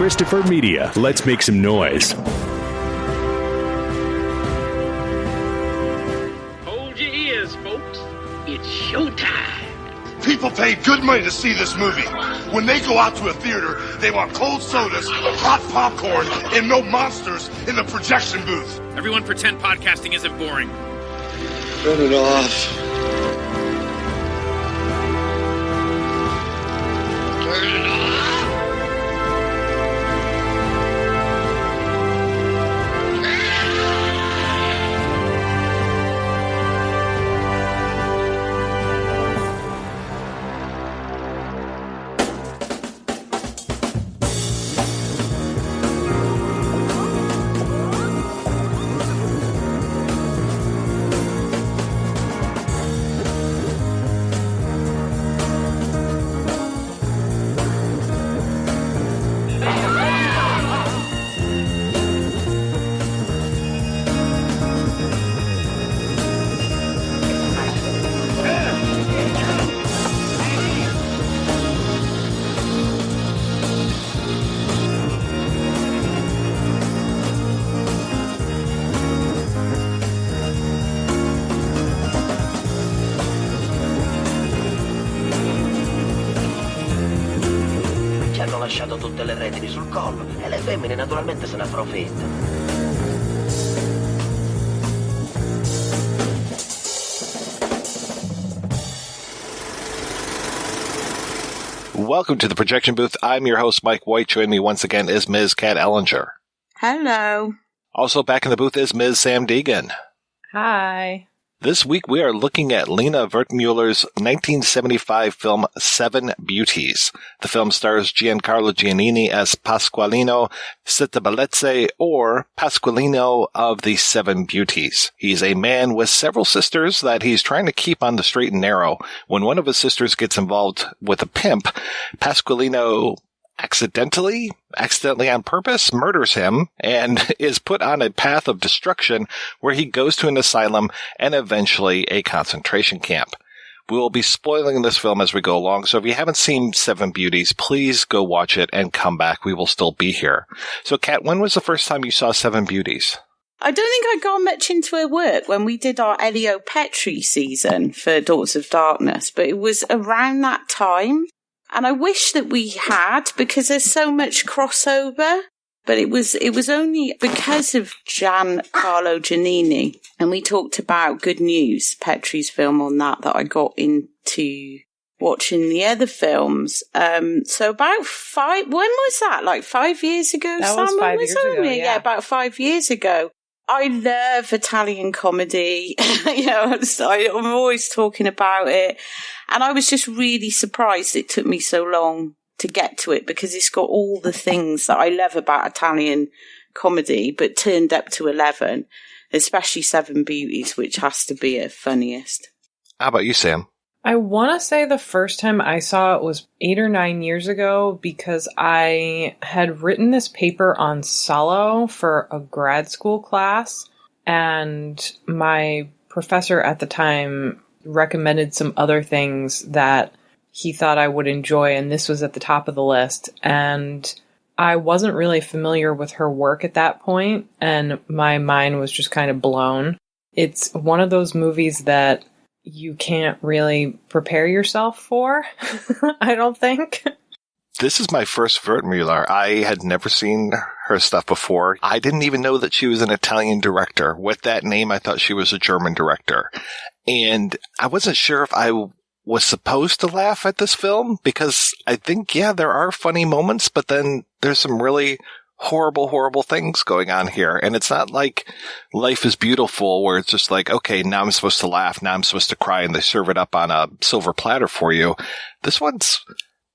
Christopher Media. Let's make some noise. Hold your ears, folks. It's showtime. People pay good money to see this movie. When they go out to a theater, they want cold sodas, hot popcorn, and no monsters in the projection booth. Everyone pretend podcasting isn't boring. Turn it off. Turn it off. Hanno lasciato tutte le redini sul collo e le femmine naturalmente se ne approfittano. Welcome to the Projection Booth. I'm your host, Mike White. Joining me once again is Ms. Kat Ellinger. Hello. Also back in the booth is Ms. Samm Deighan. Hi. This week we are looking at Lina Wertmüller's 1975 film Seven Beauties. The film stars Giancarlo Gianini as Pasqualino Settebellezze, or Pasqualino of the Seven Beauties. He's a man with several sisters that he's trying to keep on the straight and narrow. When one of his sisters gets involved with a pimp, Pasqualino accidentally on purpose, murders him and is put on a path of destruction where he goes to an asylum and eventually a concentration camp. We will be spoiling this film as we go along, so if you haven't seen Seven Beauties, please go watch it and come back. We will still be here. So, Kat, when was the first time you saw Seven Beauties? I don't think I got much into her work when we did our Elio Petri season for Daughters of Darkness, but it was around that time. And I wish that we had, because there's so much crossover. But it was only because of Giancarlo Gianini, and we talked about Good News, Petri's film on that I got into watching the other films. So about when was that? Like 5 years ago? That was 5 years ago, yeah. About 5 years ago. I love Italian comedy. I'm always talking about it. And I was just really surprised it took me so long to get to it, because it's got all the things that I love about Italian comedy, but turned up to 11, especially Seven Beauties, which has to be her funniest. How about you, Sam? I want to say the first time I saw it was 8 or 9 years ago, because I had written this paper on Salo for a grad school class, and my professor at the time recommended some other things that he thought I would enjoy, and this was at the top of the list. And I wasn't really familiar with her work at that point, and my mind was just kind of blown. It's one of those movies that you can't really prepare yourself for, I don't think. This is my first Wertmüller. I had never seen her stuff before. I didn't even know that she was an Italian director. With that name, I thought she was a German director. And I wasn't sure if I was supposed to laugh at this film, because I think, yeah, there are funny moments, but then there's some really horrible things going on here. And it's not like Life is Beautiful, where it's just like, okay, now I'm supposed to laugh, now I'm supposed to cry, and they serve it up on a silver platter for you. This one's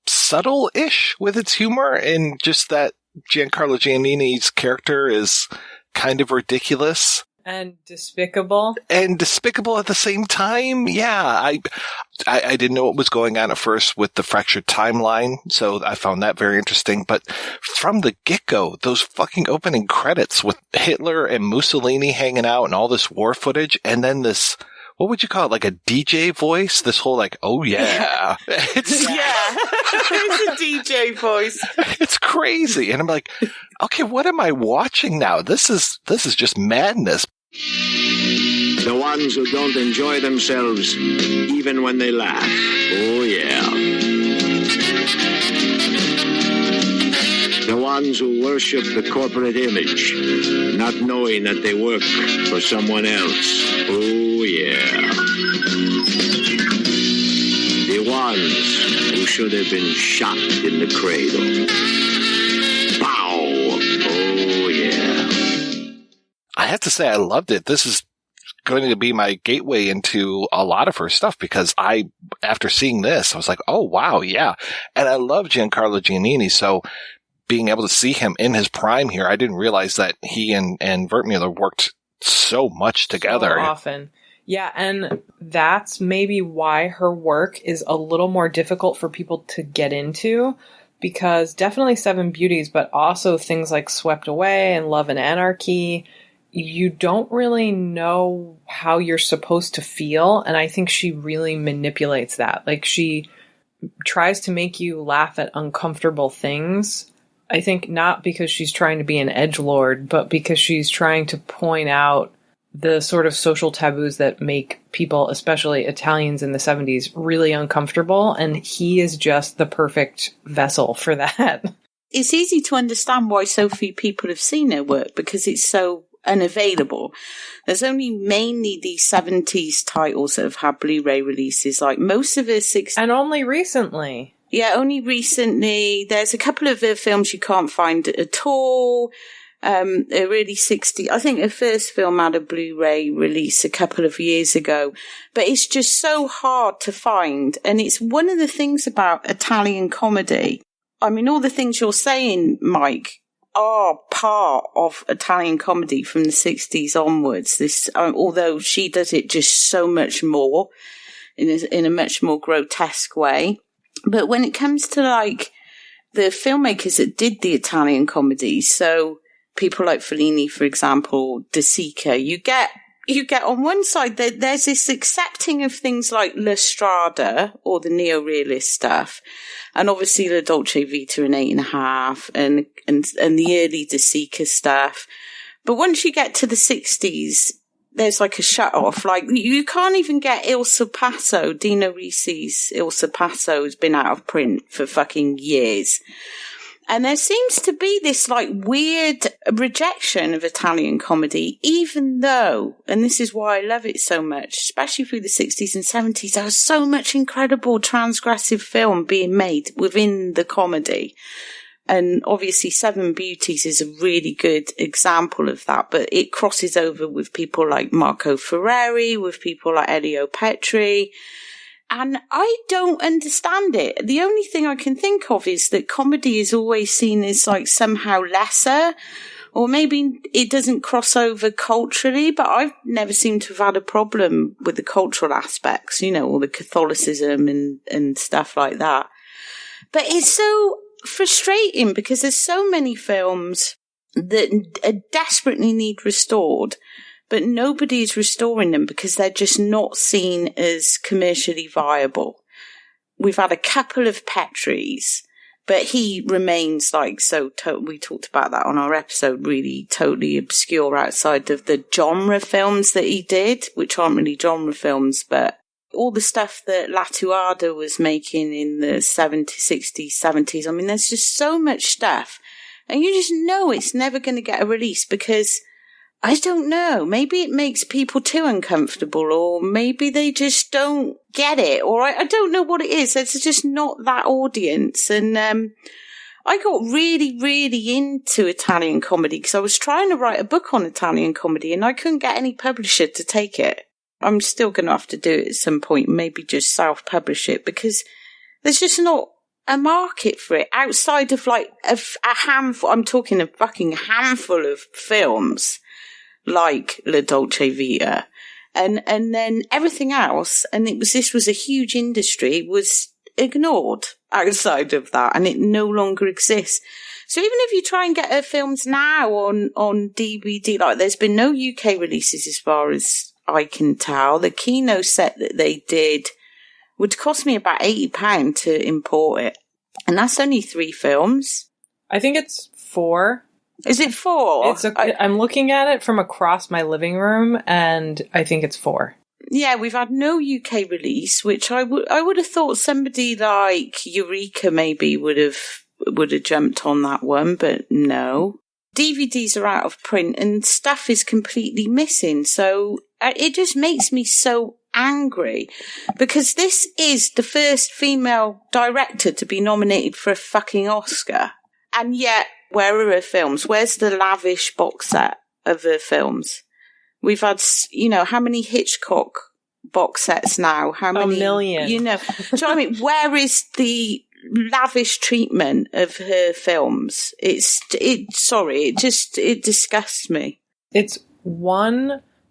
subtle-ish with its humor, and just that Giancarlo Giannini's character is kind of ridiculous. And despicable. And despicable at the same time. Yeah, I didn't know what was going on at first with the fractured timeline, so I found that very interesting. But from the get-go, those fucking opening credits with Hitler and Mussolini hanging out and all this war footage, and then this what would you call it? Like a DJ voice? This whole like, oh yeah. It's, it's a DJ voice. It's crazy. And I'm like, okay, what am I watching now? This is just madness. The ones who don't enjoy themselves even when they laugh. Oh yeah. The ones who worship the corporate image, not knowing that they work for someone else. Oh yeah. The ones who should have been shot in the cradle. Pow! Oh yeah. I have to say, I loved it. This is going to be my gateway into a lot of her stuff because after seeing this, I was like, oh wow, yeah. And I love Giancarlo Giannini, so being able to see him in his prime here, I didn't realize that he and Wertmüller worked so much together. So often. Yeah, and that's maybe why her work is a little more difficult for people to get into, because definitely Seven Beauties, but also things like Swept Away and Love and Anarchy, you don't really know how you're supposed to feel, and I think she really manipulates that. Like, she tries to make you laugh at uncomfortable things, I think not because she's trying to be an edgelord, but because she's trying to point out the sort of social taboos that make people, especially Italians in the 70s, really uncomfortable. And he is just the perfect vessel for that. It's easy to understand why so few people have seen her work because it's so unavailable. There's only mainly these 70s titles that have had Blu-ray releases, like most of her 60s. And only recently. Yeah, only recently. There's a couple of her films you can't find at all. Really 60. I think her first film had a Blu-ray release a couple of years ago, but it's just so hard to find. And it's one of the things about Italian comedy. I mean, all the things you're saying, Mike, are part of Italian comedy from the 60s onwards. This, although she does it just so much more in a much more grotesque way. But when it comes to like the filmmakers that did the Italian comedies, so people like Fellini, for example, De Sica, you get on one side there's this accepting of things like La Strada or the neo-realist stuff, and obviously La Dolce Vita and 8.5 and the early De Sica stuff. But once you get to the 60s, there's like a shut off. Like you can't even get Il Sorpasso. Dino Risi's Il Sorpasso has been out of print for fucking years. And there seems to be this like weird rejection of Italian comedy, even though, and this is why I love it so much, especially through the 60s and 70s, there was so much incredible transgressive film being made within the comedy. And obviously Seven Beauties is a really good example of that, but it crosses over with people like Marco Ferreri, with people like Elio Petri. And I don't understand it. The only thing I can think of is that comedy is always seen as like somehow lesser, or maybe it doesn't cross over culturally, but I've never seemed to have had a problem with the cultural aspects, you know, all the Catholicism and stuff like that. But it's so frustrating because there's so many films that desperately need restored, but nobody is restoring them because they're just not seen as commercially viable. We've had a couple of Petris, but he remains like so, we talked about that on our episode, really totally obscure outside of the genre films that he did, which aren't really genre films, but all the stuff that Latuada was making in the 70s, 60s, 70s. I mean, there's just so much stuff. And you just know it's never going to get a release because, I don't know, maybe it makes people too uncomfortable, or maybe they just don't get it, or I don't know what it is. It's just not that audience. And I got really, really into Italian comedy because I was trying to write a book on Italian comedy and I couldn't get any publisher to take it. I'm still going to have to do it at some point, maybe just self-publish it, because there's just not a market for it outside of like a handful. I'm talking a fucking handful of films like La Dolce Vita, and then everything else. And this was a huge industry, was ignored outside of that, and it no longer exists. So even if you try and get her films now on DVD, like there's been no UK releases as far as I can tell. The Kino set that they did would cost me about £80 to import it. And that's only 3 films. I think it's 4. Is it 4? I'm looking at it from across my living room, and I think it's 4. Yeah, we've had no UK release, which I would have thought somebody like Eureka maybe would have jumped on that one, but no. DVDs are out of print and stuff is completely missing, so it just makes me so angry, because this is the first female director to be nominated for a fucking Oscar, and yet where are her films? Where's the lavish box set of her films? We've had, how many Hitchcock box sets now? How many? 1 million. Do you know what I mean? Where is the lavish treatment of her films? It disgusts me. It's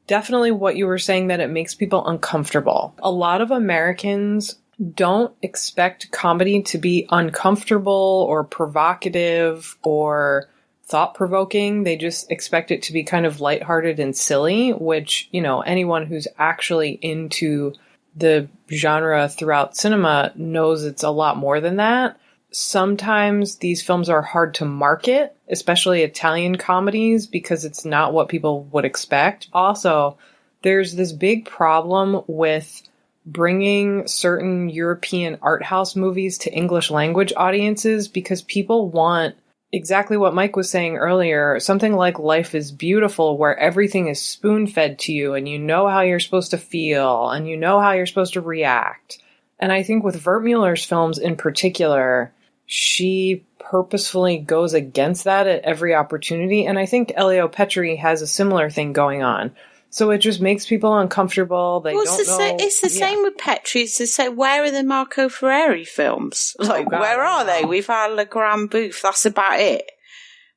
definitely what you were saying, that it makes people uncomfortable. A lot of Americans don't expect comedy to be uncomfortable or provocative or thought-provoking. They just expect it to be kind of lighthearted and silly, which, anyone who's actually into the genre throughout cinema knows it's a lot more than that. Sometimes these films are hard to market, especially Italian comedies, because it's not what people would expect. Also, there's this big problem with bringing certain European art house movies to English language audiences, because people want exactly what Mike was saying earlier, something like Life is Beautiful, where everything is spoon-fed to you and you know how you're supposed to feel and you know how you're supposed to react. And I think with Wertmüller's films in particular, she purposefully goes against that at every opportunity. And I think Elio Petri has a similar thing going on. So it just makes people uncomfortable. It's the same with Petri. It's the same. Where are the Marco Ferreri films? Where are they? We've had Le Grand Bouffe. That's about it.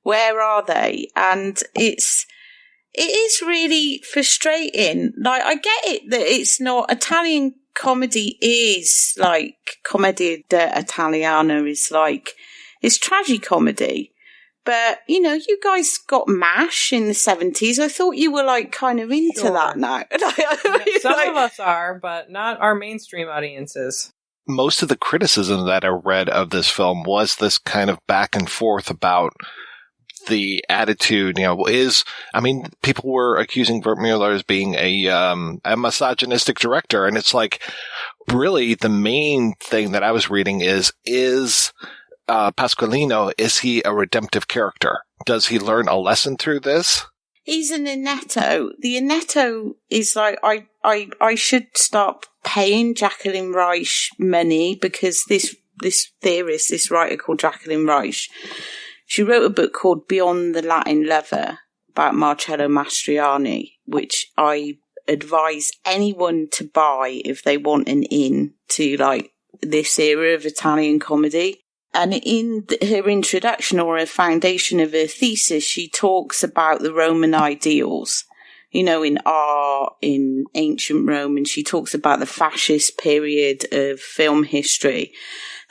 Where are they? And it is really frustrating. Like, I get it that it's not Italian comedy is like Commedia dell'Italiana is like, it's tragicomedy. But, you guys got MASH in the 70s. I thought you were, kind of into that now. Some of us are, but not our mainstream audiences. Most of the criticism that I read of this film was this kind of back and forth about the attitude, people were accusing Wertmüller as being a misogynistic director. And it's like, really, the main thing that I was reading is Pasqualino, is he a redemptive character? Does he learn a lesson through this? He's an Annetto. The Annetto is like, I should start paying Jacqueline Reich money, because this theorist, this writer called Jacqueline Reich, she wrote a book called Beyond the Latin Lover about Marcello Mastroianni, which I advise anyone to buy if they want an in to this era of Italian comedy. And in her introduction, or her foundation of her thesis, she talks about the Roman ideals, in art, in ancient Rome, and she talks about the fascist period of film history.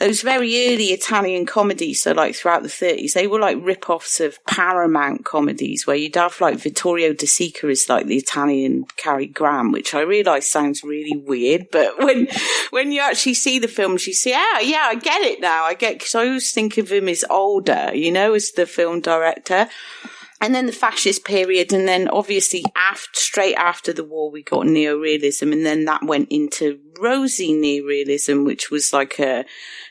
Those very early Italian comedies, so throughout the 30s, they were rip-offs of Paramount comedies, where you'd have Vittorio De Sica as the Italian Cary Grant, which I realise sounds really weird, but when you actually see the films, you see, I get it now. Because I always think of him as older, as the film director. And then the fascist period, and then obviously straight after the war, we got neorealism, and then that went into rosy neorealism, which was a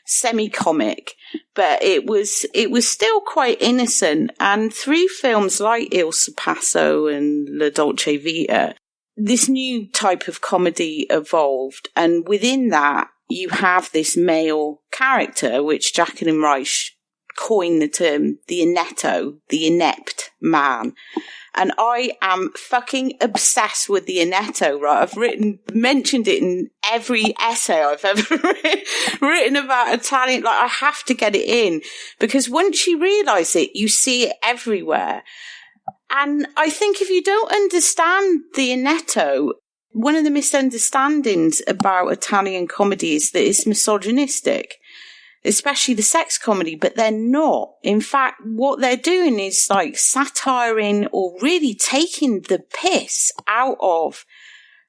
semi-comic, but it was still quite innocent. And through films like Il Sorpasso and La Dolce Vita, this new type of comedy evolved, and within that, you have this male character, which Jacqueline Reich coined the term the Annetto, the inept man. And I am fucking obsessed with the Annetto, right? I've mentioned it in every essay I've ever written about Italian. I have to get it in, because once you realise it, you see it everywhere. And I think if you don't understand the Annetto, one of the misunderstandings about Italian comedy is that it's misogynistic, especially the sex comedy, but they're not. In fact, what they're doing is satiring or really taking the piss out of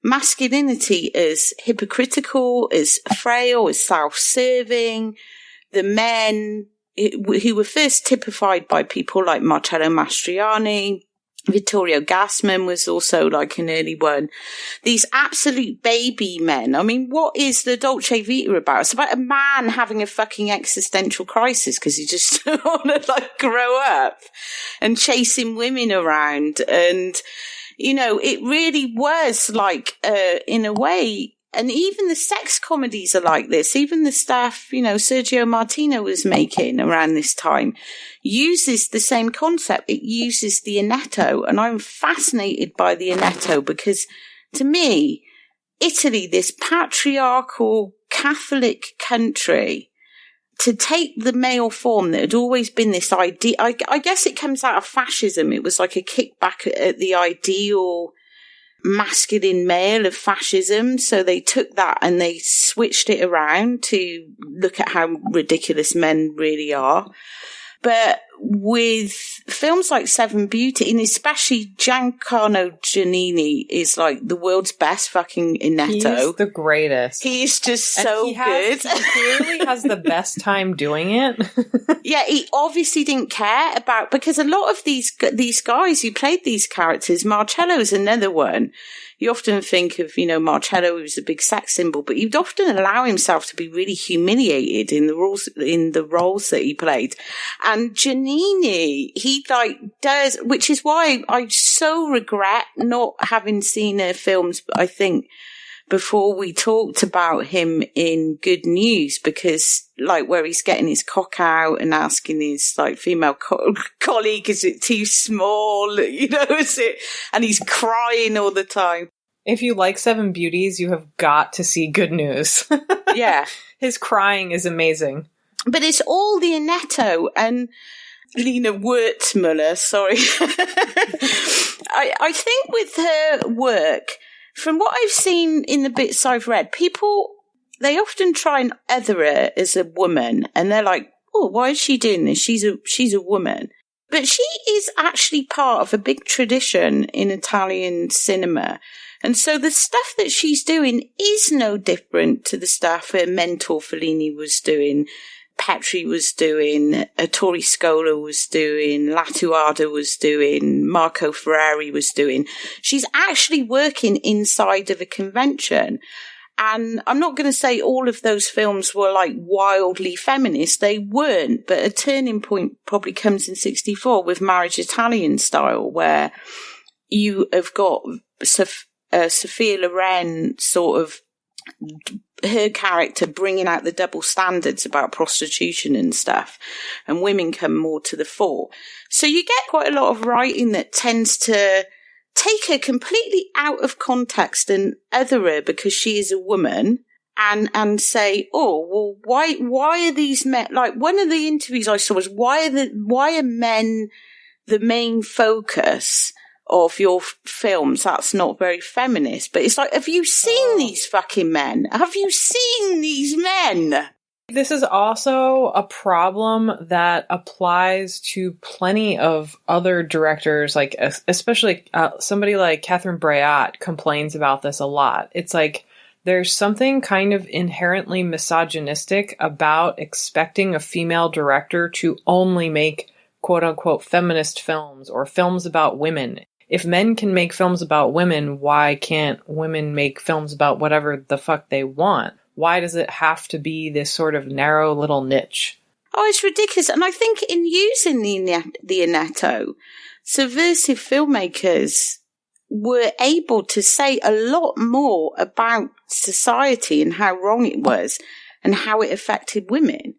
masculinity as hypocritical, as frail, as self-serving. The men who were first typified by people like Marcello Mastroianni, Vittorio Gassman was also like an early one. These absolute baby men. I mean, what is the Dolce Vita about? It's about a man having a fucking existential crisis because he just want to like grow up and chasing women around. And, you know, it really was like, in a way, and even the sex comedies are like this. Even the stuff, you know, Sergio Martino was making around this time uses the same concept. It uses the Inetto. And I'm fascinated by the Inetto because to me, Italy, this patriarchal Catholic country, to take the male form that had always been this idea, I guess it comes out of fascism. It was like a kickback at the ideal masculine male of fascism. So they took that and they switched it around to look at how ridiculous men really are. But with films like Seven Beauties, and especially Giancarlo Gianini is like the world's best fucking Inetto. He's the greatest. He's just so good. He clearly has the best time doing it. Yeah, he obviously didn't care about, because a lot of these guys who played these characters, Marcello's another one. You often think of, you know, Marcello, who was a big sex symbol, but he'd often allow himself to be really humiliated in the roles that he played. And Giannini, he like does, which is why I so regret not having seen her films, I think, before we talked about him in Good News, because like where he's getting his cock out and asking his like female colleague, is it too small? You know, is it? And he's crying all the time. If you like Seven Beauties, you have got to see Good News. Yeah. His crying is amazing. But it's all the Inetto and Lina Wertmüller, sorry. I think with her work, from what I've seen in the bits I've read, people, they often try and other her as a woman, and they're like, oh, why is she doing this? She's a woman. But she is actually part of a big tradition in Italian cinema. And so the stuff that she's doing is no different to the stuff her mentor Fellini was doing, Petri was doing, Ettore Scola was doing, Latuada was doing, Marco Ferrari was doing. She's actually working inside of a convention. And I'm not going to say all of those films were like wildly feminist. They weren't, but a turning point probably comes in 1964 with Marriage Italian Style, where you have got Sophia Loren sort of, her character bringing out the double standards about prostitution and stuff, and women come more to the fore. So you get quite a lot of writing that tends to take her completely out of context and other her because she is a woman, and say, oh, well, why are these men, like one of the interviews I saw was, why are men the main focus of your films? That's not very feminist. But it's like, have you seen these fucking men? Have you seen these men? This is also a problem that applies to plenty of other directors, like especially somebody like Catherine Breillat complains about this a lot. It's like there's something kind of inherently misogynistic about expecting a female director to only make quote-unquote feminist films or films about women. If men can make films about women, why can't women make films about whatever the fuck they want? Why does it have to be this sort of narrow little niche? Oh, it's ridiculous. And I think in using the Inetto, subversive filmmakers were able to say a lot more about society and how wrong it was and how it affected women.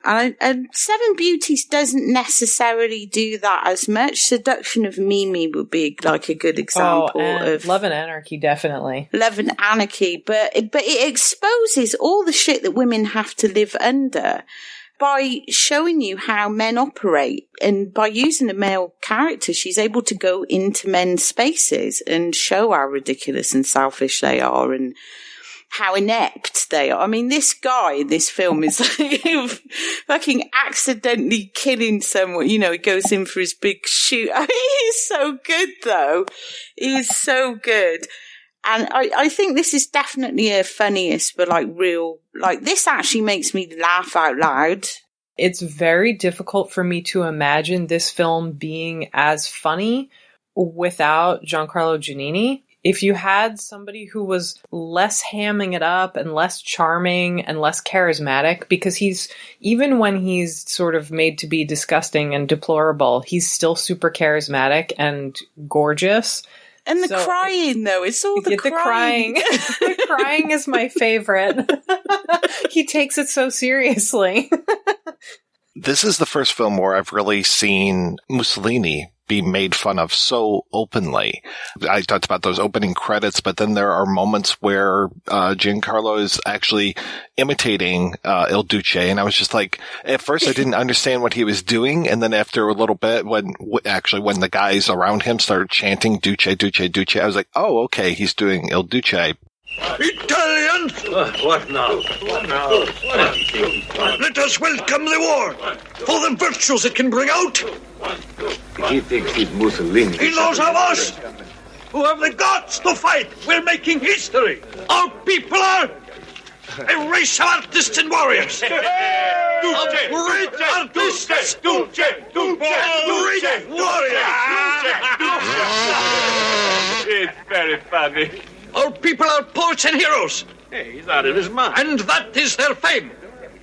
And Seven Beauties doesn't necessarily do that as much. Seduction of Mimi would be like a good example of Love and Anarchy, definitely. Love and Anarchy, but it exposes all the shit that women have to live under by showing you how men operate. And by using a male character, she's able to go into men's spaces and show how ridiculous and selfish they are and how inept they are. I mean, this guy in this film is like fucking accidentally killing someone. You know, he goes in for his big shoot. I mean, he's so good, though. He is so good. And I think this is definitely a funniest, but like real, like this actually makes me laugh out loud. It's very difficult for me to imagine this film being as funny without Giancarlo Giannini. If you had somebody who was less hamming it up and less charming and less charismatic, because even when he's sort of made to be disgusting and deplorable, he's still super charismatic and gorgeous. And the crying, though, it's all the crying. The crying is my favorite. He takes it so seriously. This is the first film where I've really seen Mussolini be made fun of so openly. I talked about those opening credits, but then there are moments where Giancarlo is actually imitating Il Duce, and I was just like, at first I didn't understand what he was doing, and then after a little bit, when the guys around him started chanting Duce, Duce, Duce, I was like, oh, okay, he's doing Il Duce. Italians! What now? Let us welcome the war! For the virtues it can bring out! He thinks he's Mussolini. He knows of us! Who have the guts to fight! We're making history! Our people are a race of artists and warriors! Of great artists! Great warriors! It's very funny. Our people are poets and heroes! Hey, he's out of his mind. And that is their fame!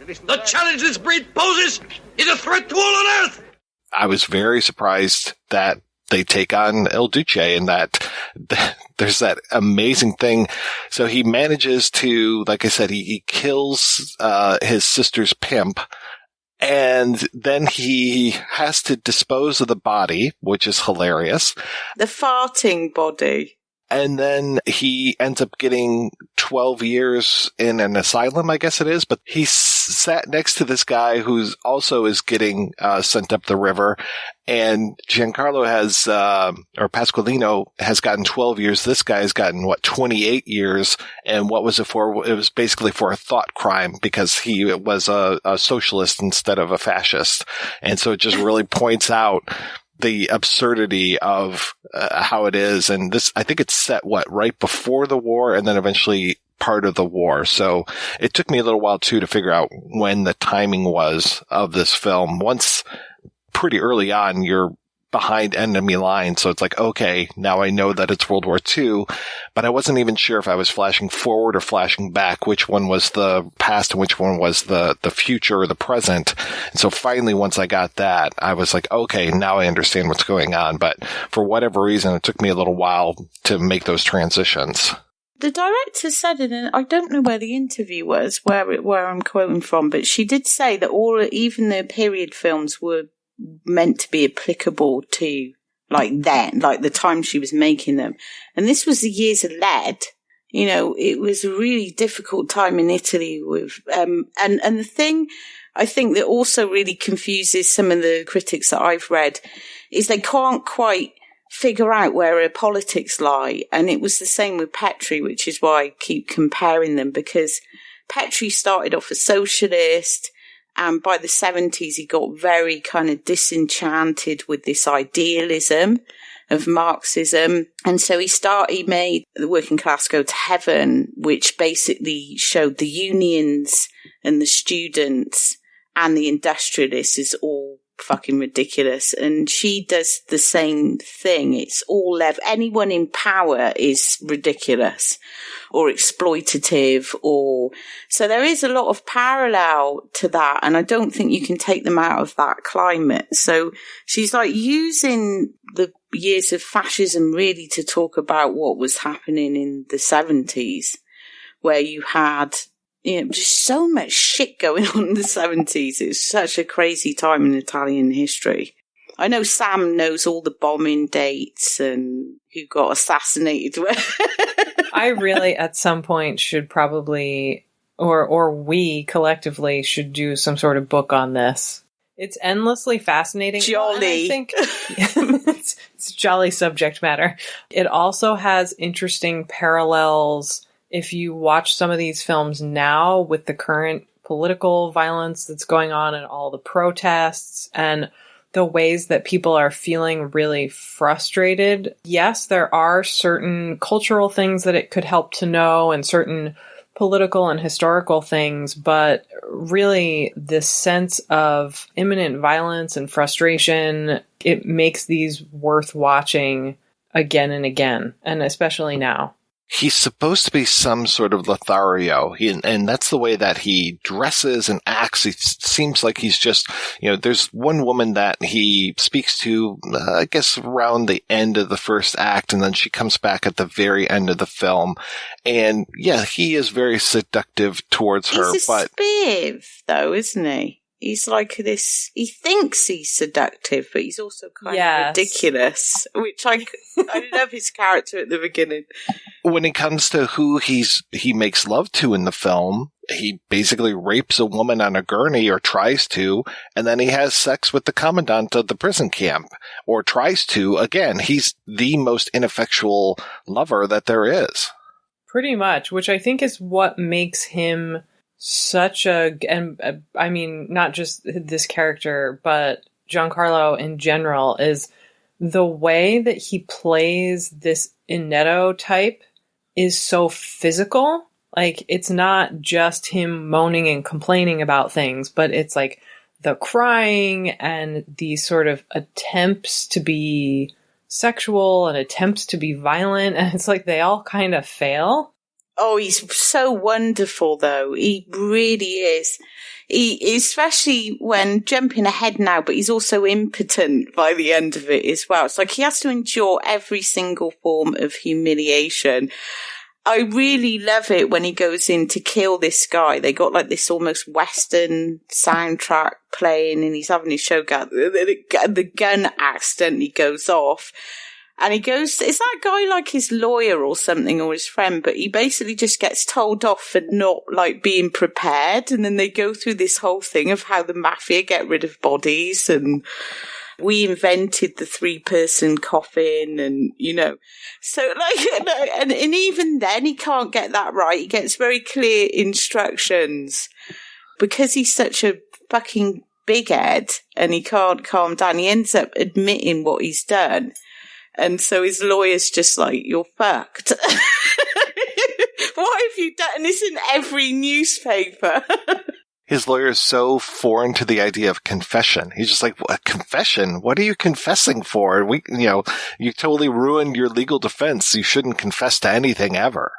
The challenge this breed poses is a threat to all on Earth! I was very surprised that they take on Il Duce and that there's that amazing thing. So he manages to, like I said, he kills his sister's pimp, and then he has to dispose of the body, which is hilarious. The farting body. And then he ends up getting 12 years in an asylum, I guess it is. But he sat next to this guy who's also is getting sent up the river. And Giancarlo or Pasqualino has gotten 12 years. This guy has gotten, 28 years. And what was it for? It was basically for a thought crime because he was a socialist instead of a fascist. And so it just really points out the absurdity of how it is. And this, I think it's set, right before the war and then eventually part of the war. So it took me a little while too to figure out when the timing was of this film. Once pretty early on, you're behind enemy lines. So it's like, okay, now I know that it's World War II, but I wasn't even sure if I was flashing forward or flashing back, which one was the past and which one was the future or the present. And so finally, once I got that, I was like, okay, now I understand what's going on. But for whatever reason, it took me a little while to make those transitions. The director said it, and I don't know where the interview was, where I'm quoting from, but she did say that even the period films were meant to be applicable to the time she was making them. And this was the years of lead. You know, it was a really difficult time in Italy with, and the thing I think that also really confuses some of the critics that I've read is they can't quite figure out where her politics lie. And it was the same with Petri, which is why I keep comparing them, because Petri started off a socialist, and by the 70s, he got very kind of disenchanted with this idealism of Marxism. And so he made The Working Class Go to Heaven, which basically showed the unions and the students and the industrialists is all fucking ridiculous. And she does the same thing. It's all anyone in power is ridiculous or exploitative, so there is a lot of parallel to that, and I don't think you can take them out of that climate. So she's like using the years of fascism really to talk about what was happening in the 70s, where you had just so much shit going on in the 70s. It was such a crazy time in Italian history. I know Samm knows all the bombing dates and who got assassinated. I really, at some point, should probably, or we collectively should do some sort of book on this. It's endlessly fascinating. Jolly. I think it's jolly subject matter. It also has interesting parallels if you watch some of these films now with the current political violence that's going on and all the protests and the ways that people are feeling really frustrated. Yes, there are certain cultural things that it could help to know and certain political and historical things, but really this sense of imminent violence and frustration, it makes these worth watching again and again, and especially now. He's supposed to be some sort of Lothario, and that's the way that he dresses and acts. He seems like he's just, there's one woman that he speaks to, I guess, around the end of the first act, and then she comes back at the very end of the film. And yeah, he is very seductive towards her. He's a spiv, though, isn't he? He's like this, he thinks he's seductive, but he's also kind of ridiculous, which I love his character at the beginning. When it comes to who he makes love to in the film, he basically rapes a woman on a gurney, or tries to, and then he has sex with the commandant of the prison camp, or tries to. Again, he's the most ineffectual lover that there is. Pretty much, which I think is what makes him such I mean, not just this character, but Giancarlo in general, is the way that he plays this Inetto type is so physical. Like, it's not just him moaning and complaining about things, but it's like the crying and the sort of attempts to be sexual and attempts to be violent, and it's like they all kind of fail. Oh, he's so wonderful, though. He really is. Especially when jumping ahead now, but he's also impotent by the end of it as well. It's like he has to endure every single form of humiliation. I really love it when he goes in to kill this guy. They got like this almost Western soundtrack playing, and he's having his showdown. The gun accidentally goes off. And he goes, is that guy like his lawyer or something, or his friend? But he basically just gets told off for not like being prepared. And then they go through this whole thing of how the mafia get rid of bodies, and we invented the 3-person coffin, and so like, and even then he can't get that right. He gets very clear instructions because he's such a fucking big head and he can't calm down. He ends up admitting what he's done. And so his lawyer's just like, you're fucked. What have you done? And it's in every newspaper. His lawyer is so foreign to the idea of confession. He's just like, a confession? What are you confessing for? You totally ruined your legal defense. You shouldn't confess to anything ever.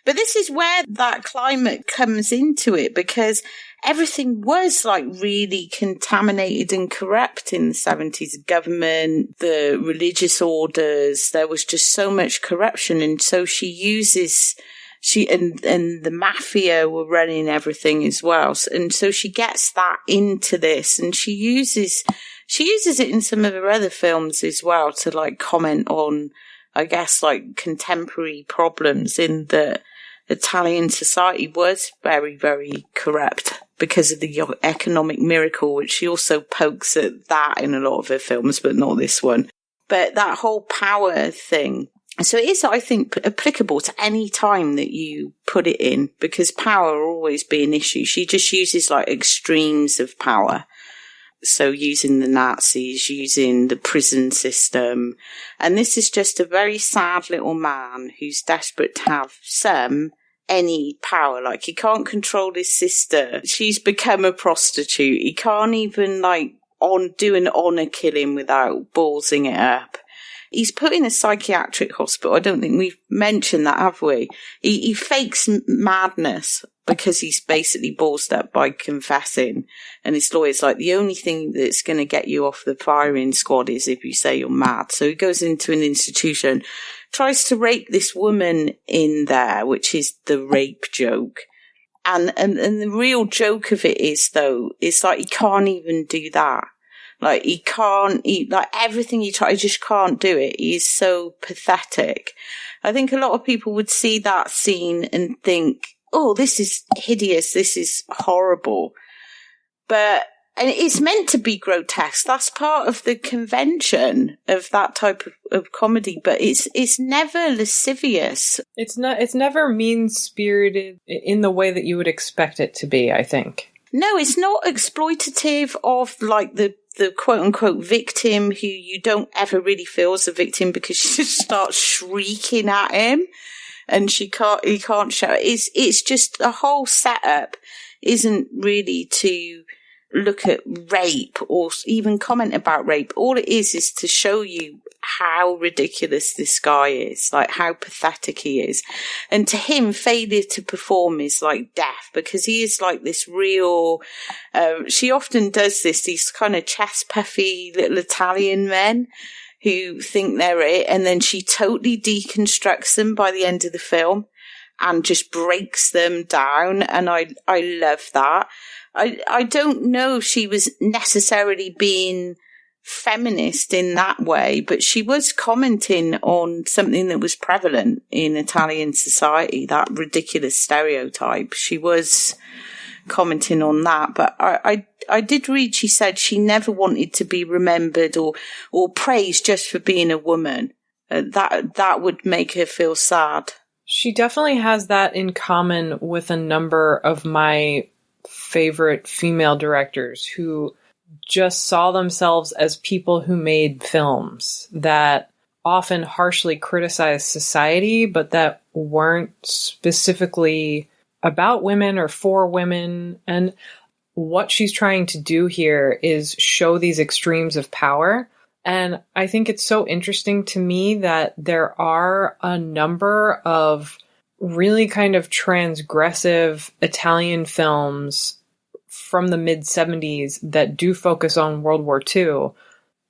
But this is where that climate comes into it, because everything was like really contaminated and corrupt in the 70s. Government, the religious orders, there was just so much corruption. And so and the mafia were running everything as well. And so she gets that into this, and she uses it in some of her other films as well to like comment on, I guess, like contemporary problems in the Italian society was very, very corrupt because of the economic miracle, which she also pokes at that in a lot of her films, but not this one. But that whole power thing. So it is, I think, applicable to any time that you put it in, because power will always be an issue. She just uses like extremes of power. So using the Nazis, using the prison system. And this is just a very sad little man who's desperate to have any power. Like, he can't control his sister. She's become a prostitute. He can't even do an honour killing without ballsing it up. He's put in a psychiatric hospital. I don't think we've mentioned that, have we? He fakes madness because he's basically ballsed up by confessing. And his lawyer's like, the only thing that's going to get you off the firing squad is if you say you're mad. So he goes into an institution, tries to rape this woman in there, which is the rape joke. And the real joke of it is, though, it's like he can't even do that. Like, everything he tries, he just can't do it. He's so pathetic. I think a lot of people would see that scene and think, oh, this is hideous, this is horrible. And it's meant to be grotesque. That's part of the convention of that type of comedy, but it's never lascivious. It's never mean-spirited in the way that you would expect it to be, I think. No, it's not exploitative of like the the quote-unquote victim who you don't ever really feel as a victim because she just starts shrieking at him and he can't shout. It's just the whole setup isn't really to look at rape or even comment about rape. All it is to show you how ridiculous this guy is, like how pathetic he is. And to him, failure to perform is like death, because he is like this real, she often does this, these kind of chest puffy little Italian men who think they're it, and then she totally deconstructs them by the end of the film and just breaks them down. And I love that. I don't know if she was necessarily being feminist in that way, but she was commenting on something that was prevalent in Italian society, that ridiculous stereotype. She was commenting on that, but I did read she said she never wanted to be remembered or praised just for being a woman. That would make her feel sad. She definitely has that in common with a number of my favorite female directors who just saw themselves as people who made films that often harshly criticized society, but that weren't specifically about women or for women. And what she's trying to do here is show these extremes of power. And I think it's so interesting to me that there are a number of really kind of transgressive Italian films from the mid-70s that do focus on World War II,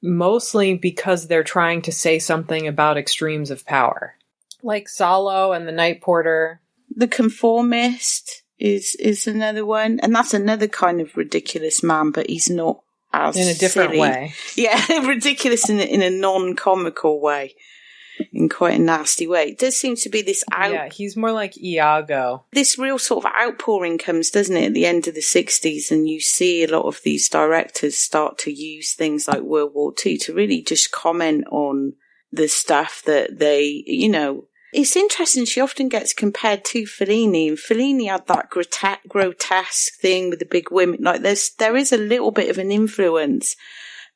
mostly because they're trying to say something about extremes of power. Like Salo and The Night Porter. The Conformist is another one, and that's another kind of ridiculous man, but he's not as in a different silly. way. Yeah, ridiculous in a non-comical way. In quite a nasty way. It does seem to be this Yeah, he's more like Iago. This real sort of outpouring comes, doesn't it, at the end of the 60s, and you see a lot of these directors start to use things like World War II to really just comment on the stuff that they, you know. It's interesting, she often gets compared to Fellini, and Fellini had that grotesque thing with the big women. Like there is a little bit of an influence.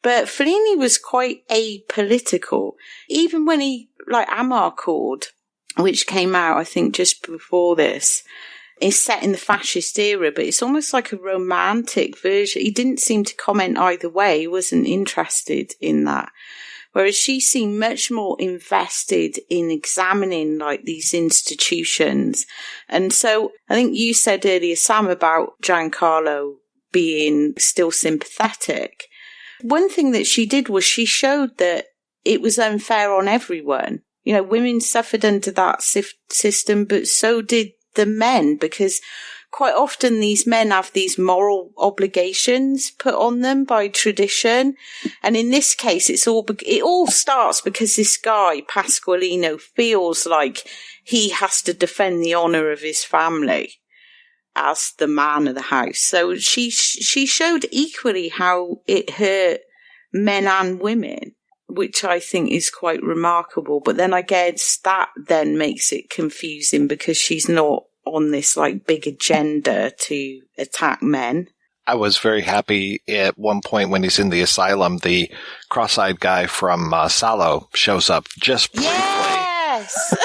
But Fellini was quite apolitical. Even when he, like Amarcord, which came out, I think, just before this, is set in the fascist era, but it's almost like a romantic version. He didn't seem to comment either way. He wasn't interested in that. Whereas she seemed much more invested in examining, like, these institutions. And so I think you said earlier, Sam, about Giancarlo being still sympathetic. One thing that she did was she showed that it was unfair on everyone. You know, women suffered under that system, but so did the men, because quite often these men have these moral obligations put on them by tradition. And in this case, it all starts because this guy, Pasqualino, feels like he has to defend the honor of his family as the man of the house. So she showed equally how it hurt men and women, which I think is quite remarkable. But then I guess that then makes it confusing because she's not on this like big agenda to attack men. I was very happy at one point when he's in the asylum, the cross-eyed guy from Salo shows up just briefly. Yes!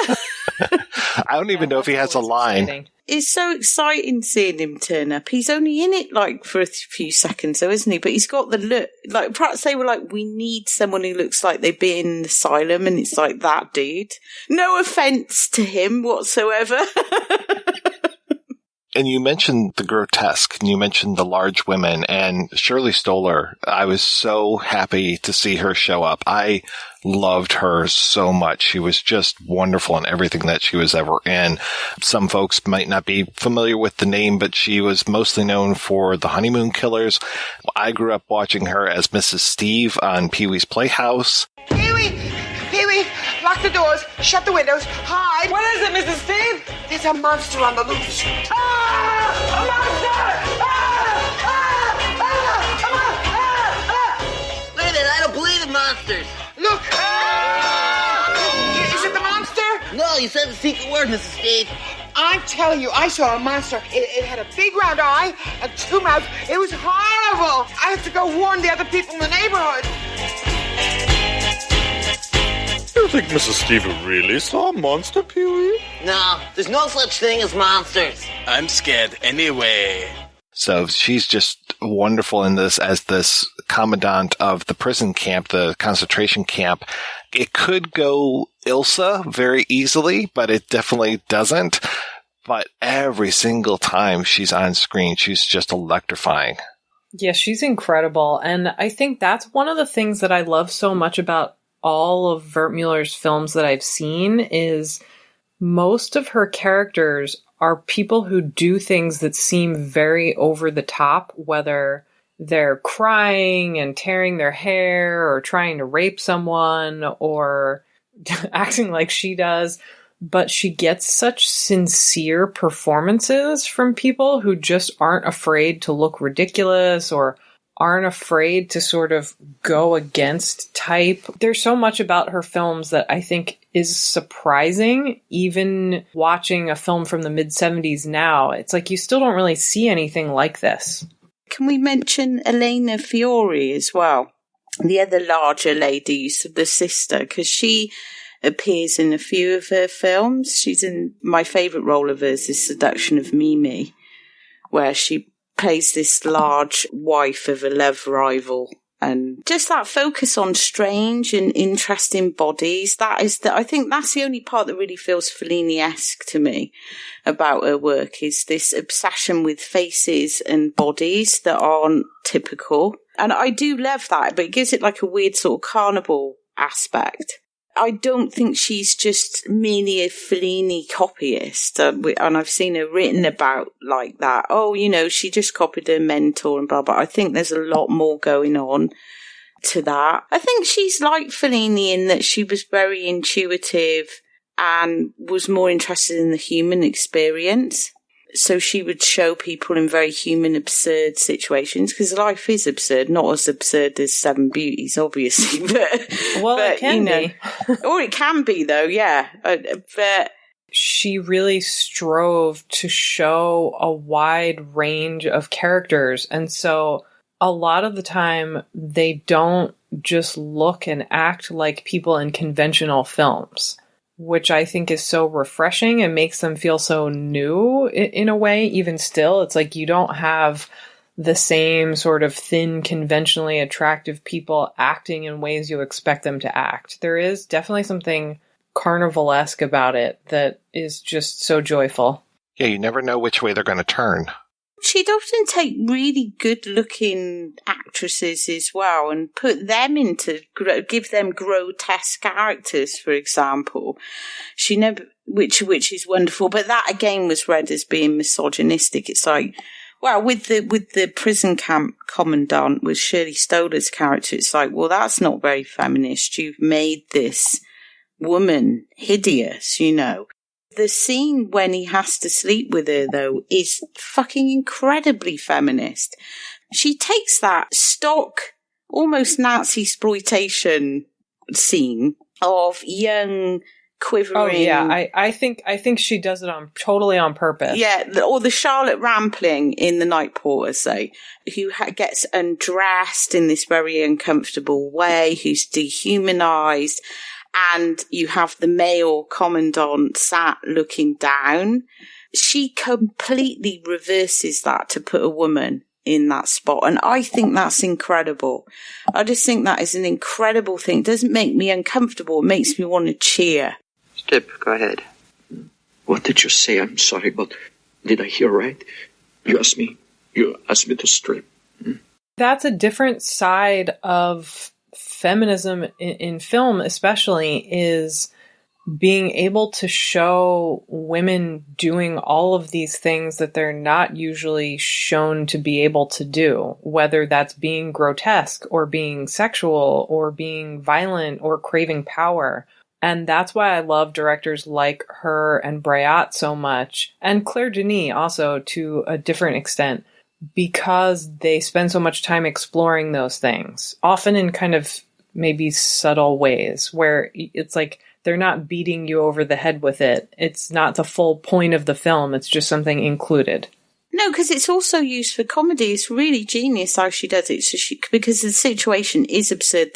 I don't even know if he has a line. Exciting. It's so exciting seeing him turn up. He's only in it like for a few seconds though, isn't he? But he's got the look. Like perhaps they were like, we need someone who looks like they've been in an asylum, and it's like that dude. No offense to him whatsoever. And you mentioned the grotesque, and you mentioned the large women, and Shirley Stoller, I was so happy to see her show up. I loved her so much. She was just wonderful in everything that she was ever in. Some folks might not be familiar with the name, but she was mostly known for The Honeymoon Killers. I grew up watching her as Mrs. Steve on Pee-wee's Playhouse. Pee-wee! Pee-wee! Lock the doors, shut the windows, hide! What is it, Mrs. Steve? There's a monster on the loose. Ah! A monster! Ah! Ah! Ah! Wait a minute, I don't believe in monsters. Look! Ah! Is it the monster? No, you said the secret word, Mrs. Steve. I I'm telling you, I saw a monster. It had a big round eye and 2 mouths. It was horrible. I had to go warn the other people in the neighborhood. You think Mrs. Steve really saw a monster, Pee-wee? No, there's no such thing as monsters. I'm scared anyway. So she's just wonderful in this as this commandant of the prison camp, the concentration camp. It could go Ilsa very easily, but it definitely doesn't. But every single time she's on screen, she's just electrifying. Yeah, she's incredible. And I think that's one of the things that I love so much about all of Wertmüller's films that I've seen is most of her characters are people who do things that seem very over the top, whether they're crying and tearing their hair or trying to rape someone or acting like she does. But she gets such sincere performances from people who just aren't afraid to look ridiculous or aren't afraid to sort of go against type. There's so much about her films that I think is surprising. Even watching a film from the mid-70s now, it's like you still don't really see anything like this. Can we mention Elena Fiore as well? The other larger lady, the sister, because she appears in a few of her films. She's in my favourite role of hers is Seduction of Mimi, where she plays this large wife of a love rival, and just that focus on strange and interesting bodies. I think that's the only part that really feels Fellini-esque to me about her work, is this obsession with faces and bodies that aren't typical. And I do love that, but it gives it like a weird sort of carnival aspect. I don't think she's just merely a Fellini copyist, and I've seen her written about like that. Oh, she just copied her mentor and blah, blah. I think there's a lot more going on to that. I think she's like Fellini in that she was very intuitive and was more interested in the human experience. So she would show people in very human, absurd situations, because life is absurd, not as absurd as Seven Beauties, obviously. It can be. Or it can be, though, yeah. But she really strove to show a wide range of characters. And so a lot of the time, they don't just look and act like people in conventional films, which I think is so refreshing and makes them feel so new in a way. Even still, it's like you don't have the same sort of thin, conventionally attractive people acting in ways you expect them to act. There is definitely something carnivalesque about it that is just so joyful. Yeah, you never know which way they're going to turn. She'd often take really good-looking actresses as well and put them give them grotesque characters, for example. She never, which is wonderful, but that again was read as being misogynistic. It's like, well, with the prison camp commandant, with Shirley Stolar's character, it's like, well, that's not very feminist. You've made this woman hideous, The scene when he has to sleep with her, though, is fucking incredibly feminist. She takes that stock, almost Nazi exploitation scene of young, quivering... Oh, yeah. I think she does it totally on purpose. Yeah, or the Charlotte Rampling in The Night Porter, say, who gets undressed in this very uncomfortable way, who's dehumanized... And you have the male commandant sat looking down. She completely reverses that to put a woman in that spot. And I think that's incredible. I just think that is an incredible thing. It doesn't make me uncomfortable. It makes me want to cheer. Step, go ahead. What did you say? I'm sorry, but did I hear right? You asked me to strip. That's a different side of feminism in film, especially, is being able to show women doing all of these things that they're not usually shown to be able to do, whether that's being grotesque or being sexual or being violent or craving power. And that's why I love directors like her and Breillat so much, and Claire Denis also to a different extent, because they spend so much time exploring those things, often in kind of maybe subtle ways where it's like they're not beating you over the head with it. It's not the full point of the film. It's just something included. No, because it's also used for comedy. It's really genius how she does it. So because the situation is absurd.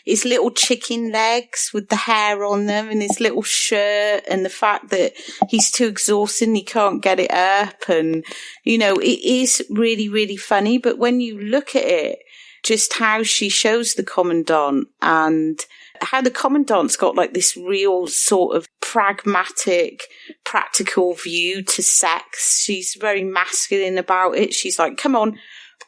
His little chicken legs with the hair on them and his little shirt and the fact that he's too exhausted and he can't get it up. And, it is really, really funny. But when you look at it, just how she shows the Commandant and how the Commandant's got like this real sort of pragmatic, practical view to sex. She's very masculine about it. She's like, come on,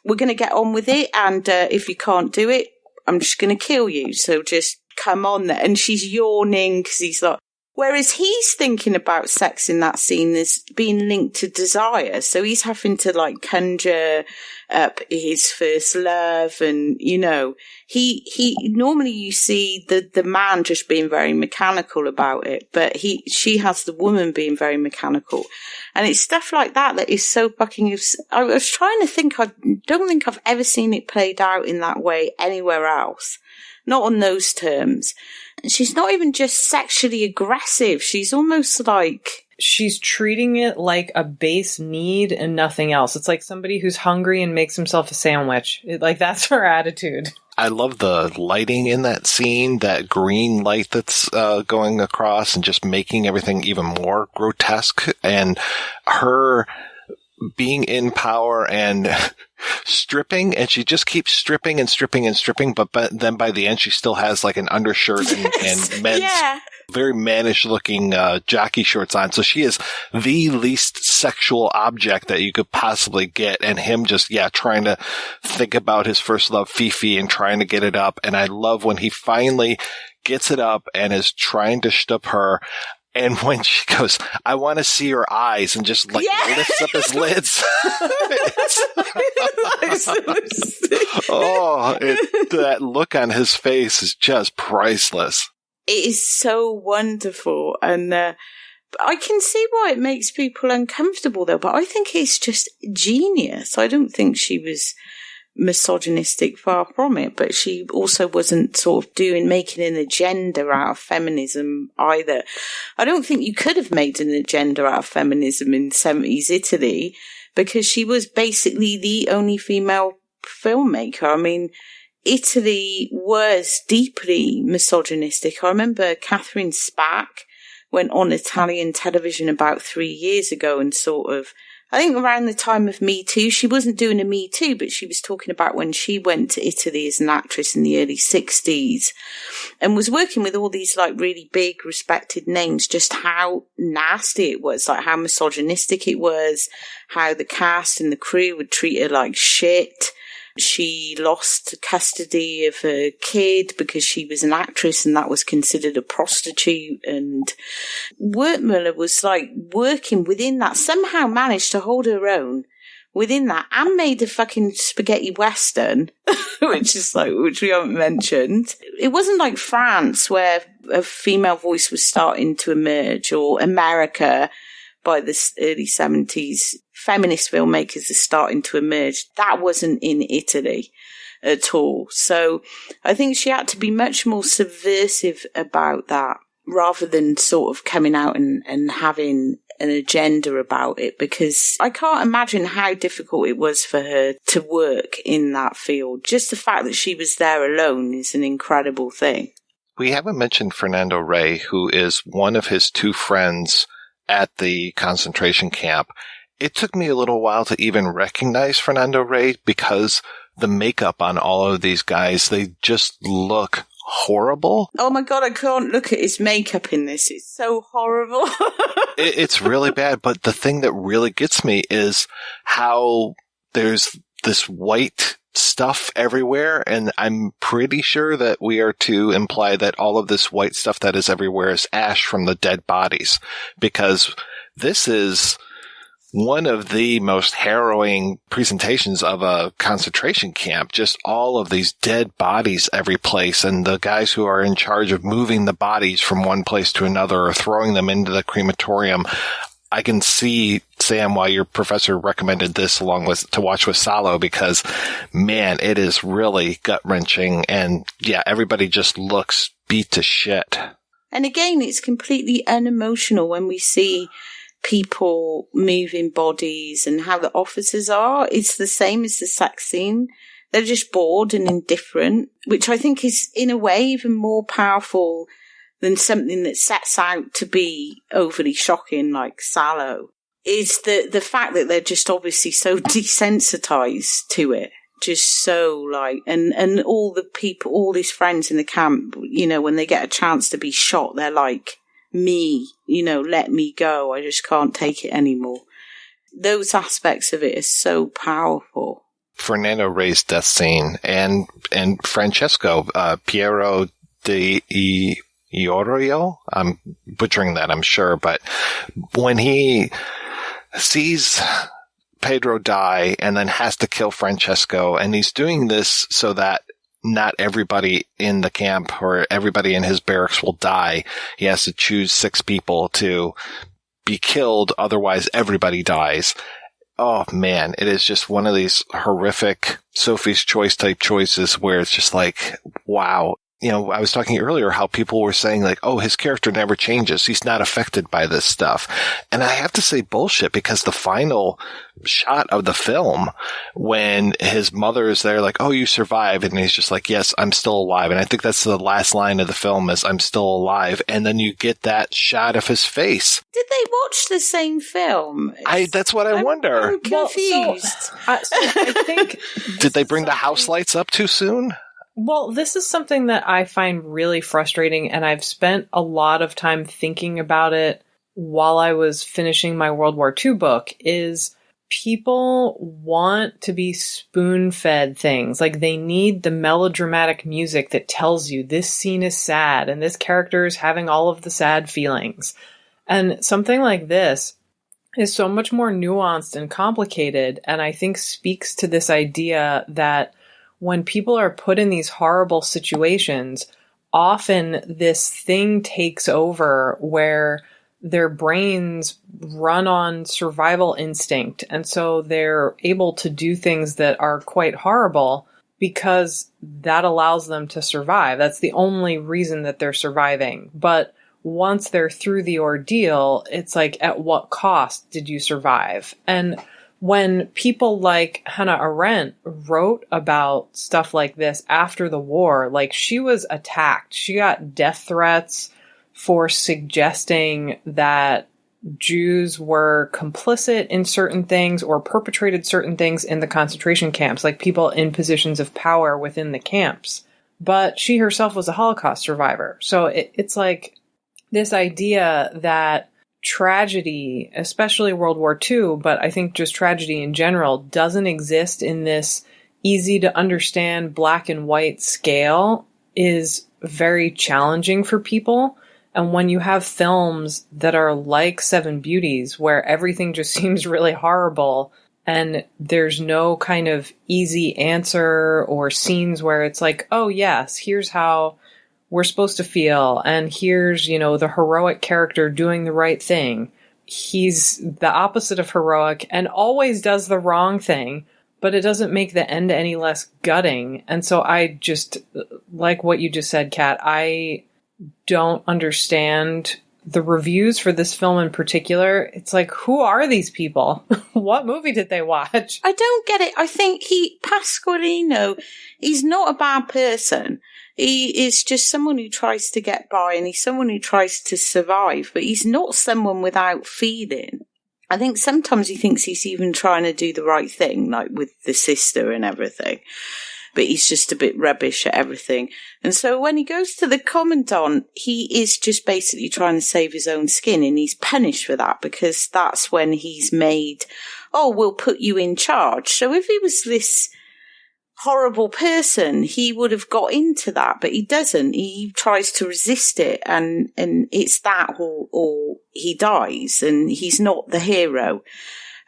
we're going to get on with it. And if you can't do it, I'm just going to kill you. So just come on there. And she's yawning because he's like, whereas he's thinking about sex in that scene as being linked to desire. So he's having to like conjure up his first love. And, he normally you see the man just being very mechanical about it, but she has the woman being very mechanical. And it's stuff like that is so fucking, I was trying to think, I don't think I've ever seen it played out in that way anywhere else. Not on those terms. She's not even just sexually aggressive. She's almost like... She's treating it like a base need and nothing else. It's like somebody who's hungry and makes himself a sandwich. That's her attitude. I love the lighting in that scene, that green light that's going across and just making everything even more grotesque. And her being in power and stripping, and she just keeps stripping and stripping and stripping, but then by the end she still has like an undershirt and men's very mannish looking jockey shorts on. So she is the least sexual object that you could possibly get, and him just trying to think about his first love Fifi and trying to get it up. And I love when he finally gets it up and is trying to shtup her. And when she goes, I want to see your eyes, and just lifts up his lids. That look on his face is just priceless. It is so wonderful. And I can see why it makes people uncomfortable, though. But I think it's just genius. I don't think she was misogynistic, far from it, but she also wasn't sort of making an agenda out of feminism either. I don't think you could have made an agenda out of feminism in 70s Italy, because she was basically the only female filmmaker. I mean, Italy was deeply misogynistic. I remember Catherine Spack went on Italian television about 3 years ago and sort of, I think around the time of Me Too, she wasn't doing a Me Too, but she was talking about when she went to Italy as an actress in the early 60s and was working with all these like really big respected names, just how nasty it was, like how misogynistic it was, how the cast and the crew would treat her like shit. She lost custody of her kid because she was an actress and that was considered a prostitute. And Wertmüller was like working within that, somehow managed to hold her own within that, and made a fucking spaghetti western, which we haven't mentioned. It wasn't like France where a female voice was starting to emerge, or America by the early 70s. Feminist filmmakers are starting to emerge. That wasn't in Italy at all. So I think she had to be much more subversive about that, rather than sort of coming out and having an agenda about it, because I can't imagine how difficult it was for her to work in that field. Just the fact that she was there alone is an incredible thing. We haven't mentioned Fernando Rey, who is one of his two friends at the concentration camp. It took me a little while to even recognize Fernando Rey, because the makeup on all of these guys, they just look horrible. Oh my God, I can't look at his makeup in this. It's so horrible. It's really bad. But the thing that really gets me is how there's this white stuff everywhere. And I'm pretty sure that we are to imply that all of this white stuff that is everywhere is ash from the dead bodies, because this is one of the most harrowing presentations of a concentration camp. Just all of these dead bodies every place, and the guys who are in charge of moving the bodies from one place to another or throwing them into the crematorium. I can see Sam, why your professor recommended this along with to watch with Salo, because, man, it is really gut-wrenching. And, yeah, everybody just looks beat to shit. And again, it's completely unemotional when we see people moving bodies and how the officers are. It's the same as the sex scene. They're just bored and indifferent, which I think is, in a way, even more powerful than something that sets out to be overly shocking like Salo. Is the fact that they're just obviously so desensitized to it. Just so like, and all the people, all his friends in the camp, you know, when they get a chance to be shot, they're like, me, you know, let me go. I just can't take it anymore. Those aspects of it are so powerful. Fernando Rey's death scene and Francesco, Piero de Iorio, I'm butchering that, I'm sure, but when he sees Pedro die and then has to kill Francesco, and he's doing this so that not everybody in the camp or everybody in his barracks will die. He has to choose 6 people to be killed, otherwise everybody dies. Oh man, it is just one of these horrific Sophie's Choice type choices where it's just like, wow. You know, I was talking earlier how people were saying like, oh, his character never changes. He's not affected by this stuff. And I have to say bullshit, because the final shot of the film when his mother is there like, oh, you survived. And he's just like, yes, I'm still alive. And I think that's the last line of the film is I'm still alive. And then you get that shot of his face. Did they watch the same film? That's what I wonder. I'm confused. So I think... Did they bring the house lights up too soon? Well, this is something that I find really frustrating, and I've spent a lot of time thinking about it while I was finishing my World War II book, is people want to be spoon-fed things. Like, they need the melodramatic music that tells you this scene is sad, and this character is having all of the sad feelings. And something like this is so much more nuanced and complicated, and I think speaks to this idea that when people are put in these horrible situations, often this thing takes over where their brains run on survival instinct. And so they're able to do things that are quite horrible because that allows them to survive. That's the only reason that they're surviving. But once they're through the ordeal, it's like, at what cost did you survive? And when people like Hannah Arendt wrote about stuff like this after the war, like, she was attacked. She got death threats for suggesting that Jews were complicit in certain things or perpetrated certain things in the concentration camps, like people in positions of power within the camps. But she herself was a Holocaust survivor. So it's like this idea that tragedy, especially World War II, but I think just tragedy in general, doesn't exist in this easy to understand black and white scale is very challenging for people. And when you have films that are like Seven Beauties, where everything just seems really horrible and there's no kind of easy answer or scenes where it's like, oh yes, here's how we're supposed to feel, and here's, you know, the heroic character doing the right thing. He's the opposite of heroic and always does the wrong thing, but it doesn't make the end any less gutting. And so I just, like what you just said, Kat, I don't understand the reviews for this film in particular. It's like, who are these people? What movie did they watch? I don't get it. I think Pasqualino, he's not a bad person. He is just someone who tries to get by, and he's someone who tries to survive, but he's not someone without feeling. I think sometimes he thinks he's even trying to do the right thing, like with the sister and everything, but he's just a bit rubbish at everything. And so when he goes to the commandant, he is just basically trying to save his own skin, and he's punished for that because that's when he's made, oh, we'll put you in charge. So if he was this horrible person, he would have got into that, but he doesn't. He tries to resist it, and it's that or he dies, and he's not the hero.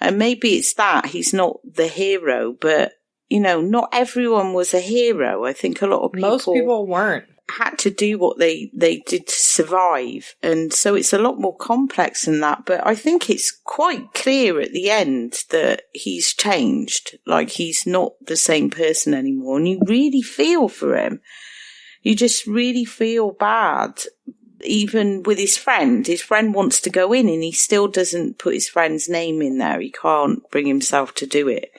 And maybe it's that he's not the hero, but, you know, not everyone was a hero. I think a lot of people... Most people weren't. had to do what they did to survive. And so it's a lot more complex than that. But I think it's quite clear at the end that he's changed. Like, he's not the same person anymore. And you really feel for him. You just really feel bad. Even with his friend wants to go in and he still doesn't put his friend's name in there. He can't bring himself to do it,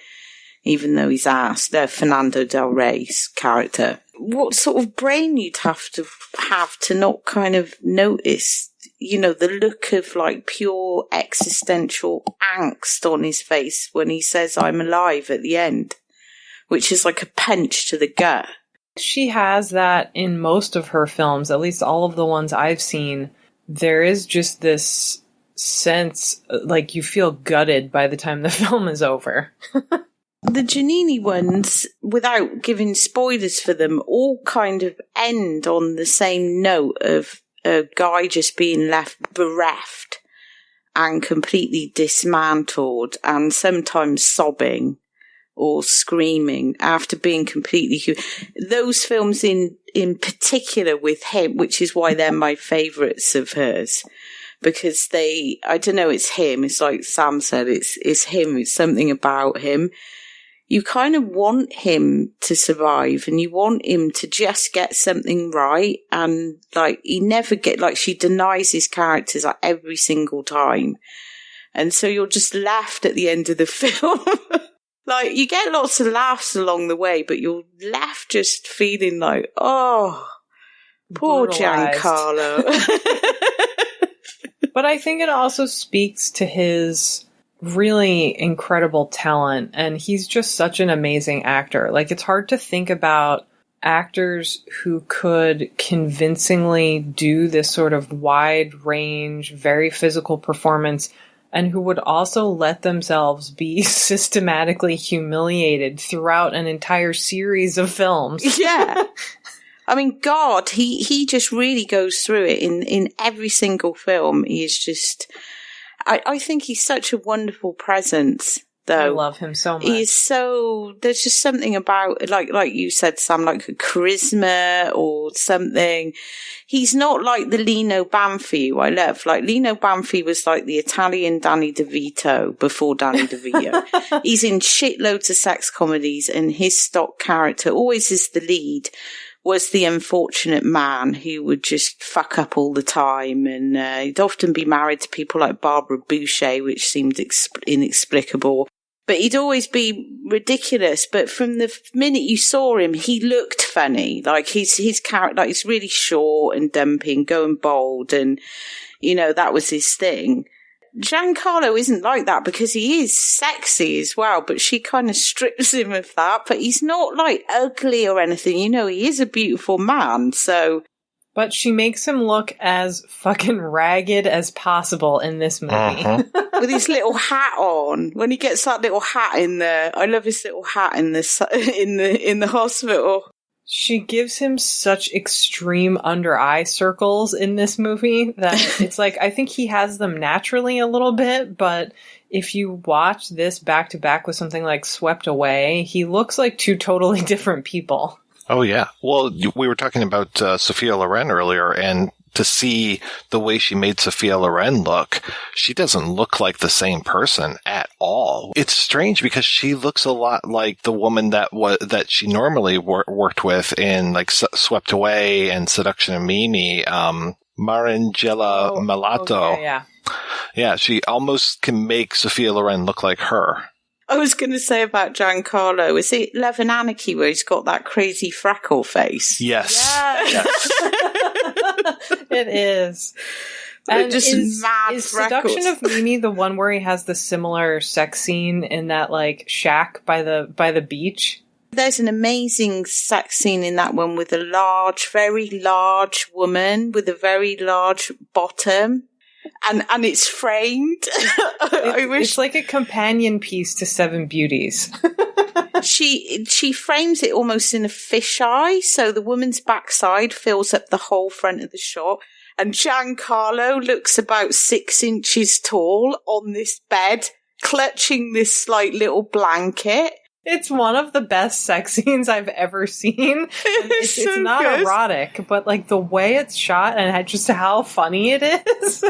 even though he's asked. Fernando Del Rey's character. What sort of brain you'd have to not kind of notice, the look of like pure existential angst on his face when he says, "I'm alive" at the end, which is like a punch to the gut. She has that in most of her films, at least all of the ones I've seen. There is just this sense, like you feel gutted by the time the film is over. The Giannini ones, without giving spoilers for them, all kind of end on the same note of a guy just being left bereft and completely dismantled and sometimes sobbing or screaming after being completely... Those films in particular with him, which is why they're my favourites of hers, because I don't know, it's him. It's like Sam said, it's him. It's something about him. You kind of want him to survive and you want him to just get something right. And like, she denies his characters like every single time. And so you're just left at the end of the film. Like, you get lots of laughs along the way, but you're left just feeling like, oh, poor Giancarlo. But I think it also speaks to his really incredible talent, and he's just such an amazing actor. Like, it's hard to think about actors who could convincingly do this sort of wide range, very physical performance, and who would also let themselves be systematically humiliated throughout an entire series of films. Yeah. I mean, God, he just really goes through it in every single film. He is just... I think he's such a wonderful presence, though. I love him so much. There's just something about, like you said, Sam, like a charisma or something. He's not like the Lino Banfi, who I love. Like, Lino Banfi was like the Italian Danny DeVito before Danny DeVito. He's in shitloads of sex comedies, and his stock character always is the lead. Was the unfortunate man who would just fuck up all the time, and he'd often be married to people like Barbara Boucher, which seemed inexplicable. But he'd always be ridiculous. But from the minute you saw him, he looked funny. Like his character, like he's really short and dumpy and going bold, and that was his thing. Giancarlo isn't like that because he is sexy as well, but she kind of strips him of that. But he's not like ugly or anything, he is a beautiful man, so... But she makes him look as fucking ragged as possible in this movie. Uh-huh. With his little hat on. When he gets that little hat in there. I love his little hat in the hospital. She gives him such extreme under eye circles in this movie that it's like, I think he has them naturally a little bit, but if you watch this back to back with something like Swept Away, he looks like two totally different people. Oh, yeah. Well, we were talking about Sophia Loren earlier, and to see the way she made Sophia Loren look, she doesn't look like the same person at all. It's strange because she looks a lot like the woman that she normally worked with in like Swept Away and Seduction of Mimi, Marangela Malato. Okay, yeah. Yeah, she almost can make Sophia Loren look like her. I was going to say about Giancarlo, is it Love and Anarchy where he's got that crazy freckle face? Yes. Yes. It is. And just mad is freckles. Seduction of Mimi the one where he has the similar sex scene in that like shack by the beach? There's an amazing sex scene in that one with a very large woman with a very large bottom. And it's framed. It's like a companion piece to Seven Beauties. She frames it almost in a fisheye, so the woman's backside fills up the whole front of the shot. And Giancarlo looks about 6 inches tall on this bed, clutching this like little blanket. It's one of the best sex scenes I've ever seen. It's not good. Erotic, but like the way it's shot and just how funny it is.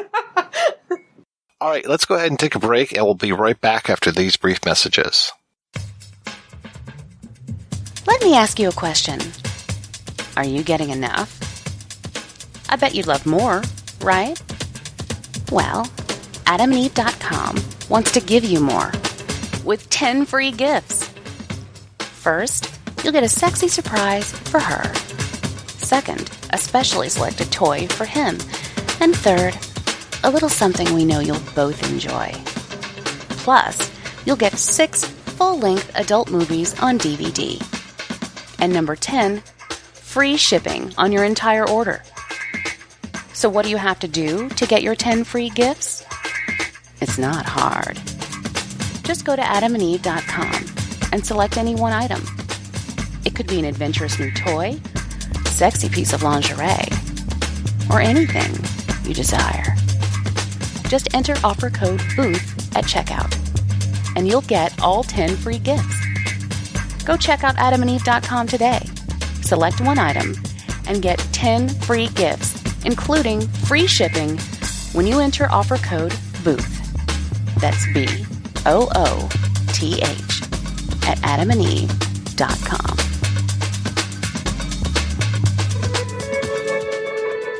All right, let's go ahead and take a break, and we'll be right back after these brief messages. Let me ask you a question. Are you getting enough? I bet you'd love more, right? Well, AdamandEve.com wants to give you more with 10 free gifts. First, you'll get a sexy surprise for her. Second, a specially selected toy for him. And third, a little something we know you'll both enjoy. Plus, you'll get 6 full-length adult movies on DVD. And number 10, free shipping on your entire order. So what do you have to do to get your 10 free gifts? It's not hard. Just go to AdamandEve.com and select any one item. It could be an adventurous new toy, sexy piece of lingerie, or anything you desire. Just enter offer code BOOTH at checkout, and you'll get all 10 free gifts. Go check out AdamandEve.com today. Select one item and get 10 free gifts, including free shipping, when you enter offer code BOOTH. That's BOOTH at AdamandEve.com.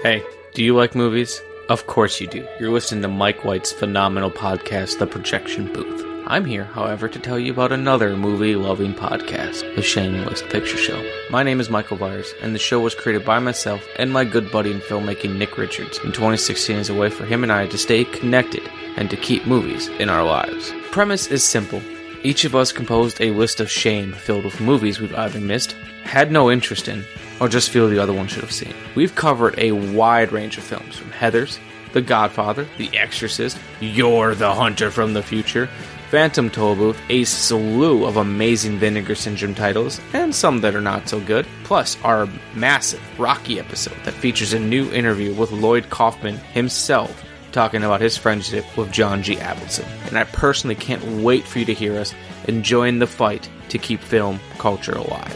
Hey, do you like movies? Of course you do. You're listening to Mike White's phenomenal podcast, The Projection Booth. I'm here, however, to tell you about another movie-loving podcast, The Shameless Picture Show. My name is Michael Byers, and the show was created by myself and my good buddy in filmmaking, Nick Richards, in 2016 as a way for him and I to stay connected and to keep movies in our lives. The premise is simple. Each of us composed a list of shame filled with movies we've either missed, had no interest in, or just feel the other one should have seen. We've covered a wide range of films, from Heathers, The Godfather, The Exorcist, You're the Hunter from the Future, Phantom Tollbooth, a slew of amazing Vinegar Syndrome titles, and some that are not so good, plus our massive Rocky episode that features a new interview with Lloyd Kaufman himself talking about his friendship with John G. Avildsen. And I personally can't wait for you to hear us enjoying the fight to keep film culture alive.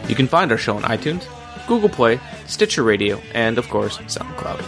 You can find our show on iTunes, Google Play, Stitcher Radio, and of course, SoundCloud.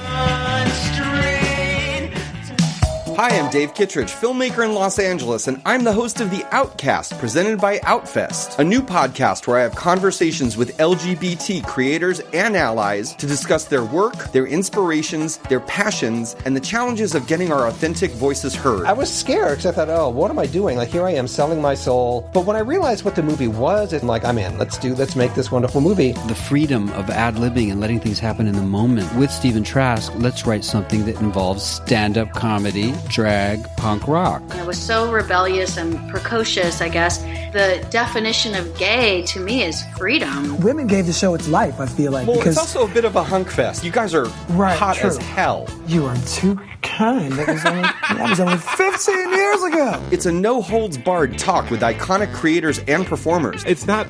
Hi, I'm Dave Kittredge, filmmaker in Los Angeles, and I'm the host of The Outcast, presented by Outfest, a new podcast where I have conversations with LGBT creators and allies to discuss their work, their inspirations, their passions, and the challenges of getting our authentic voices heard. I was scared because I thought, what am I doing? Like, here I am selling my soul. But when I realized what the movie was, I'm like, I'm in. Let's make this wonderful movie. The freedom of ad-libbing and letting things happen in the moment. With Stephen Trask, let's write something that involves stand-up comedy, drag, punk rock. I was so rebellious and precocious, I guess. The definition of gay to me is freedom. Women gave the show its life, I feel like. Well, because it's also a bit of a hunk fest. You guys are hot as hell. You are too kind. That was only 15 years ago. It's a no-holds-barred talk with iconic creators and performers. It's not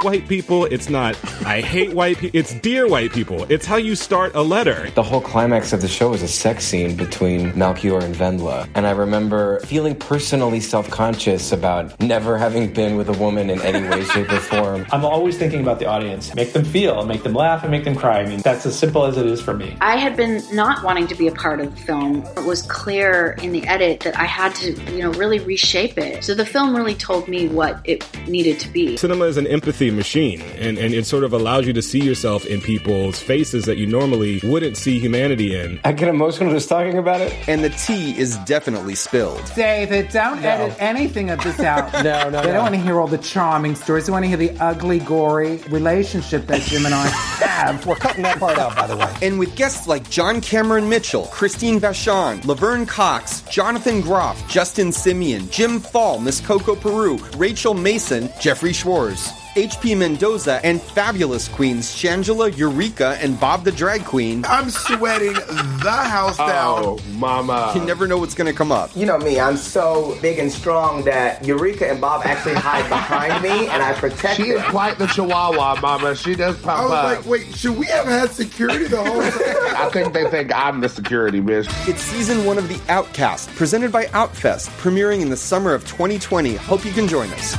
white people. It's not I hate white people. It's dear white people. It's how you start a letter. The whole climax of the show is a sex scene between Melchior and Wendla. And I remember feeling personally self-conscious about never having been with a woman in any way, shape, or form. I'm always thinking about the audience. Make them feel, make them laugh, and make them cry. I mean, that's as simple as it is for me. I had been not wanting to be a part of the film. It was clear in the edit that I had to, really reshape it. So the film really told me what it needed to be. Cinema is an empathy machine, and it sort of allows you to see yourself in people's faces that you normally wouldn't see humanity in. I get emotional just talking about it. And the tea is definitely spilled. David, don't edit anything of this out. No. They don't want to hear all the charming stories. They want to hear the ugly, gory relationship that Jim and I have. We're cutting that part out, by the way. And with guests like John Cameron Mitchell, Christine Vachon, Laverne Cox, Jonathan Groff, Justin Simeon, Jim Fall, Miss Coco Peru, Rachel Mason, Jeffrey Schwartz, H.P. Mendoza, and fabulous queens Shangela, Eureka, and Bob the Drag Queen. I'm sweating the house down. Oh, mama. You never know what's going to come up. You know me, I'm so big and strong that Eureka and Bob actually hide behind me, and I protect them. She is quite the chihuahua, mama. She does pop up. I was like, wait, should we have had security the whole time? I think they think I'm the security, bitch. It's season 1 of The Outcast, presented by Outfest, premiering in the summer of 2020. Hope you can join us.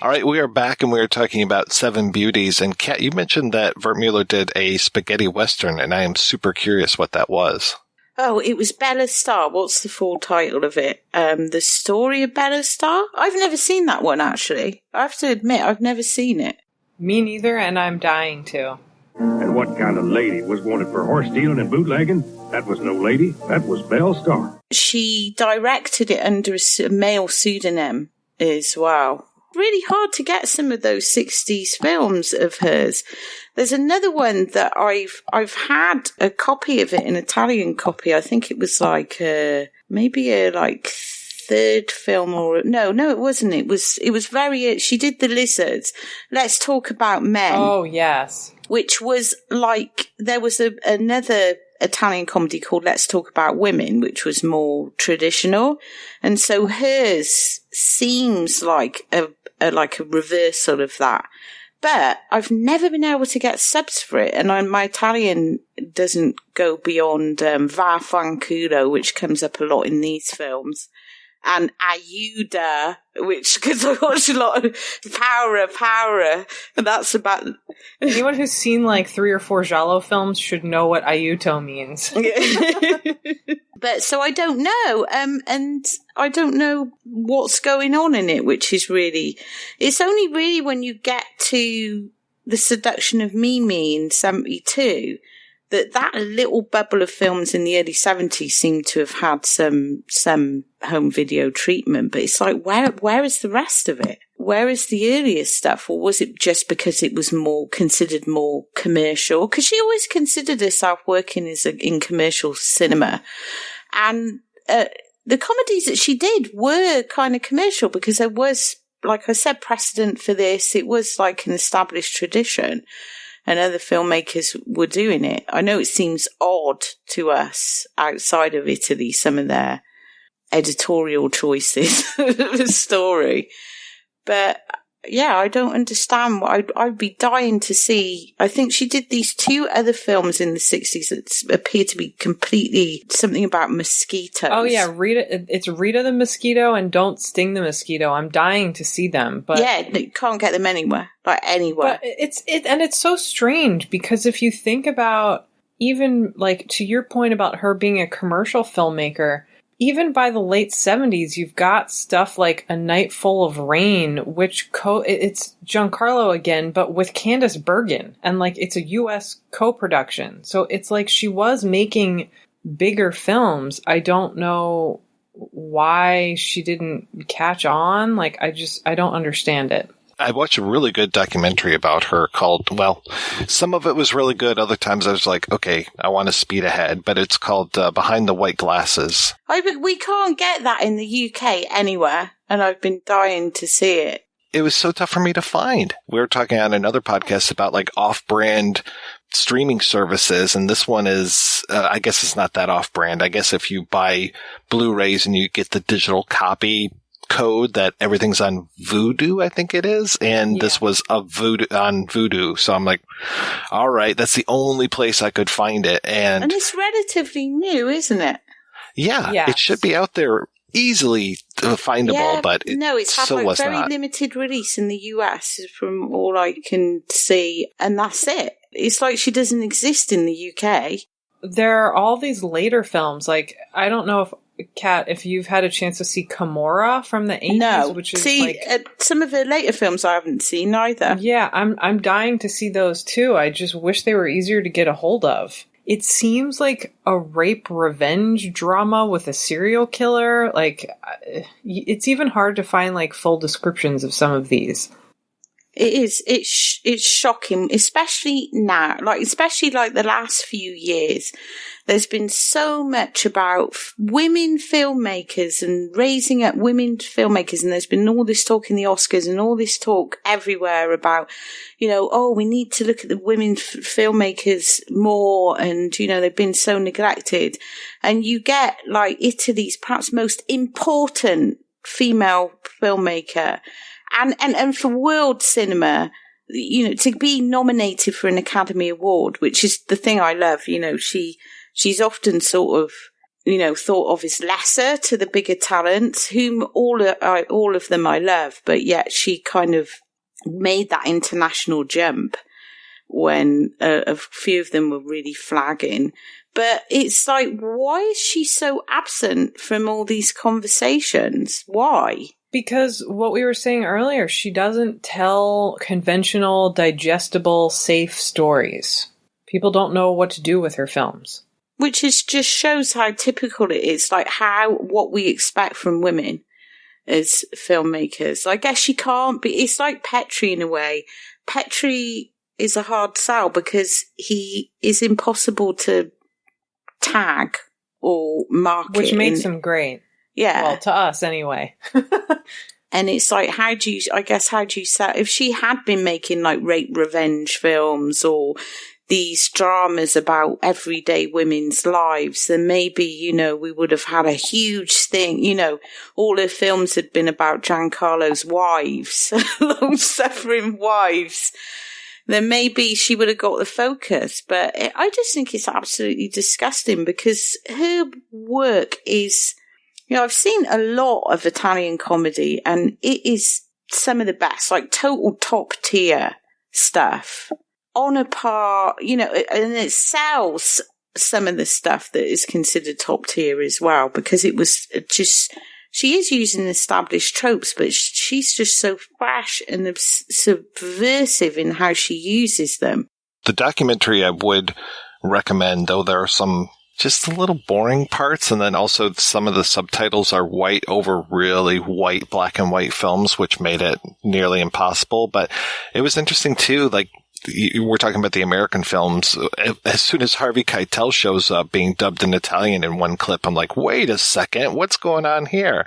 All right, we are back and we are talking about Seven Beauties. And Kat, you mentioned that Wertmüller did a spaghetti western, and I am super curious what that was. Oh, it was Bella Star. What's the full title of it? The Story of Bella Star? I've never seen that one, actually. I have to admit, I've never seen it. Me neither, and I'm dying to. And what kind of lady was wanted for horse stealing and bootlegging? That was no lady. That was Belle Starr. She directed it under a male pseudonym as well. Really hard to get some of those 60s films of hers. There's another one that I've had a copy of it, an Italian copy. I think it was like maybe a third film or no, it wasn't. It was very. She did The Lizards. Let's Talk About Men. Oh yes, which was like there was another Italian comedy called Let's Talk About Women, which was more traditional, and so hers seems like a reversal of that. But I've never been able to get subs for it, and my Italian doesn't go beyond Va Fanculo, which comes up a lot in these films, and Aiuta, which, because I watch a lot of Power, and that's about... Anyone who's seen like 3 or 4 Giallo films should know what Aiuto means. But so I don't know, and I don't know what's going on in it, which is really... It's only really when you get to The Seduction of Mimi in 72 that little bubble of films in the early 70s seem to have had some home video treatment, but it's like, where is the rest of it? Where is the earliest stuff? Or was it just because it was considered more commercial? Because she always considered herself working in commercial cinema. And the comedies that she did were kind of commercial because there was, like I said, precedent for this. It was like an established tradition. And other filmmakers were doing it. I know it seems odd to us outside of Italy, some of their editorial choices of the story. But yeah, I don't understand. I'd be dying to see. I think she did these 2 other films in the 60s that appear to be completely something about mosquitoes. Oh yeah, it's Rita the Mosquito and Don't Sting the Mosquito. I'm dying to see them, but yeah, you can't get them anywhere. But it's so strange because if you think about even like to your point about her being a commercial filmmaker, even by the late 70s, you've got stuff like A Night Full of Rain, which it's Giancarlo again, but with Candice Bergen, and like it's a U.S. co-production. So it's like she was making bigger films. I don't know why she didn't catch on. Like I don't understand it. I watched a really good documentary about her called, well, some of it was really good. Other times I was like, okay, I want to speed ahead, but it's called Behind the White Glasses. We can't get that in the UK anywhere, and I've been dying to see it. It was so tough for me to find. We were talking on another podcast about like off-brand streaming services, and this one is, I guess it's not that off-brand. I guess if you buy Blu-rays and you get the digital copy code that everything's on Vudu, I think it is, and this was on Vudu. So I'm like, all right, that's the only place I could find it, and it's relatively new, isn't it? Yeah, It should be out there easily findable, but it's had like very limited release in the US, from all I can see, and that's it. It's like she doesn't exist in the UK. There are all these later films, like I don't know if Kat, if you've had a chance to see Camorra from the 80s, which is some of her later films I haven't seen either. Yeah, I'm dying to see those too. I just wish they were easier to get a hold of. It seems like a rape revenge drama with a serial killer. Like, it's even hard to find like full descriptions of some of these. It is. It's shocking, especially now. Especially the last few years. There's been so much about women filmmakers and raising up women filmmakers, and there's been all this talk in the Oscars and all this talk everywhere about, we need to look at the women filmmakers more, and they've been so neglected. And you get Italy's perhaps most important female filmmaker. And for world cinema, to be nominated for an Academy Award, which is the thing I love, she's often sort of thought of as lesser to the bigger talents, whom all of them I love, but yet she kind of made that international jump when a few of them were really flagging. But it's like, why is she so absent from all these conversations? Why? Because what we were saying earlier, she doesn't tell conventional, digestible, safe stories. People don't know what to do with her films. Which just shows how typical it is, like what we expect from women as filmmakers. I guess she can't be, it's like Petri in a way. Petri is a hard sell because he is impossible to tag or market. Which makes him great. Yeah. Well, to us anyway. And it's like, how do you sell, if she had been making like rape revenge films or these dramas about everyday women's lives, then maybe, we would have had a huge thing. All her films had been about Giancarlo's wives, long-suffering wives. Then maybe she would have got the focus. But I just think it's absolutely disgusting because her work is, I've seen a lot of Italian comedy and it is some of the best, like total top tier stuff. On a par, and it sells some of the stuff that is considered top tier as well, because it was just, she is using established tropes, but she's just so fresh and subversive in how she uses them. The documentary I would recommend, though there are some just a little boring parts, and then also some of the subtitles are white over really white, black and white films, which made it nearly impossible. But it was interesting too, like, we're talking about the American films. As soon as Harvey Keitel shows up being dubbed in Italian in one clip, I'm like, wait a second, what's going on here?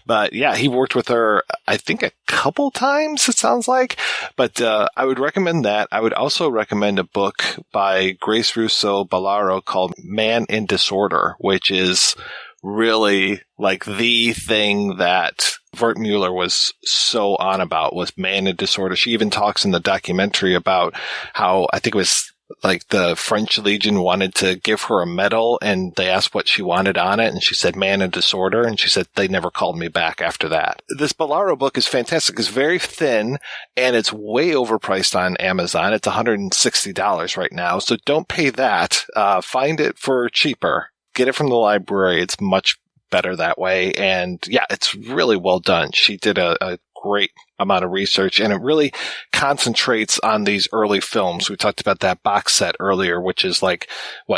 But yeah, he worked with her, I think, a couple times, it sounds like. But I would recommend that. I would also recommend a book by Grace Russo Ballaro called Man in Disorder, which is really like the thing that Wertmüller was so on about, was man in disorder. She even talks in the documentary about how, I think it was like the French Legion wanted to give her a medal and they asked what she wanted on it. And she said, man in disorder. And she said, they never called me back after that. This Ballaro book is fantastic. It's very thin and it's way overpriced on Amazon. It's $160 right now. So don't pay that. Find it for cheaper. Get it from the library. It's much better that way. And yeah, it's really well done. She did a great amount of research and it really concentrates on these early films. We talked about that box set earlier, which is like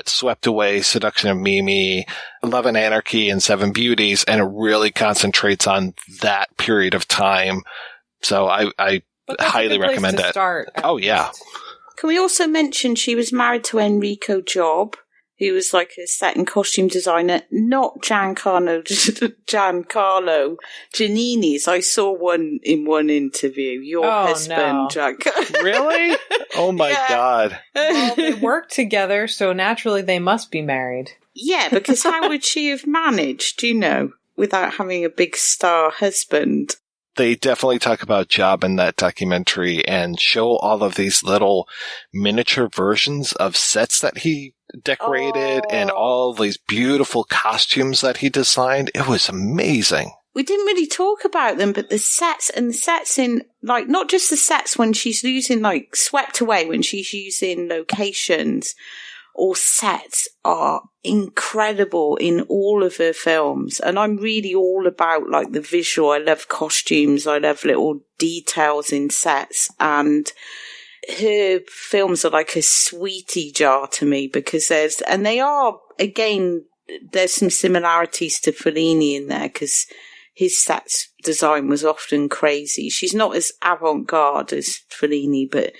Swept Away, Seduction of Mimi, Love and Anarchy, and Seven Beauties. And it really concentrates on that period of time. So I highly recommend that. Start, oh yeah. Can we also mention she was married to Enrico Job, who was like a set and costume designer, not Giancarlo Giannini's. I saw one in one interview. Your husband, no. Giancarlo. Really? Oh my God. Well, they work together, so naturally they must be married. Yeah, because how would she have managed, without having a big star husband? They definitely talk about Job in that documentary and show all of these little miniature versions of sets that he decorated and all these beautiful costumes that he designed. It was amazing. We didn't really talk about them, but the sets in, like, not just the sets when she's using, like, Swept Away, when she's using locations or sets are incredible in all of her films. And I'm really all about, like, the visual. I love costumes. I love little details in sets. And her films are like a sweetie jar to me because there's some similarities to Fellini in there because his set design was often crazy. She's not as avant-garde as Fellini, but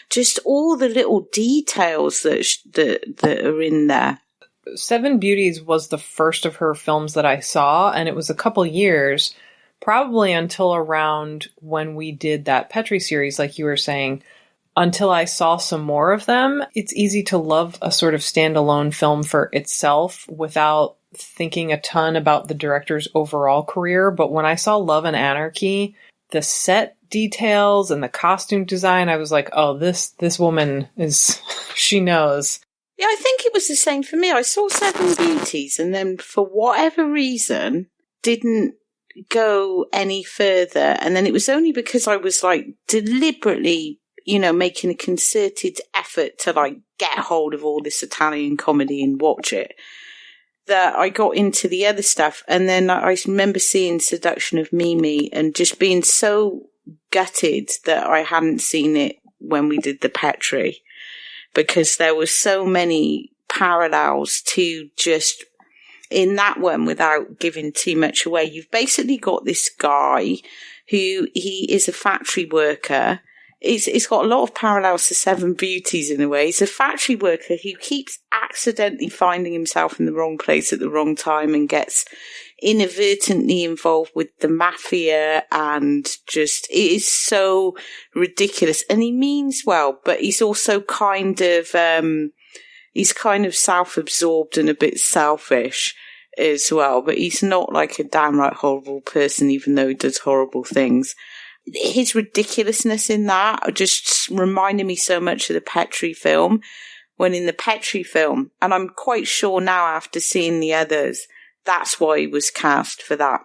just all the little details that are in there. Seven Beauties was the first of her films that I saw, and it was a couple years, probably until around when we did that Petri series, like you were saying, until I saw some more of them. It's easy to love a sort of standalone film for itself without thinking a ton about the director's overall career. But when I saw Love and Anarchy, the set details and the costume design, I was like, oh, this woman she knows. Yeah, I think it was the same for me. I saw Seven Beauties and then for whatever reason didn't go any further. And then it was only because I was like deliberately, making a concerted effort to like get hold of all this Italian comedy and watch it, that I got into the other stuff. And then I remember seeing Seduction of Mimi and just being so gutted that I hadn't seen it when we did the Petri, because there were so many parallels to just in that one, without giving too much away. You've basically got this guy who he is a factory worker. It's got a lot of parallels to Seven Beauties in a way. He's a factory worker who keeps accidentally finding himself in the wrong place at the wrong time and gets inadvertently involved with the mafia, and just, it is so ridiculous. And he means well, but he's also kind of self-absorbed and a bit selfish as well. But he's not like a downright horrible person, even though he does horrible things. His ridiculousness in that just reminded me so much of the Petri film, when in the Petri film, and I'm quite sure now after seeing the others, that's why he was cast for that.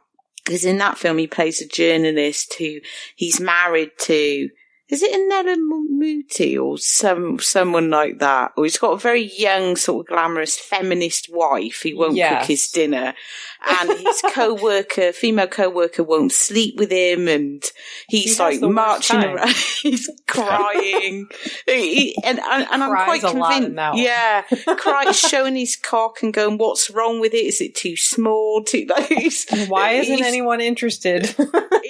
Because in that film, he plays a journalist who he's married to. Is it Nella Muti or someone like that? Or he's got a very young, sort of glamorous feminist wife who won't cook his dinner. And his female co-worker won't sleep with him, and he's like marching around, he's crying. And I'm quite convinced. Yeah. Showing his cock and going, what's wrong with it? Is it too small? Why isn't anyone interested?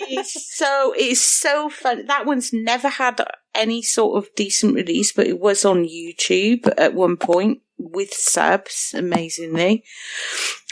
It's so fun. That one's never had any sort of decent release, but it was on YouTube at one point with subs, amazingly.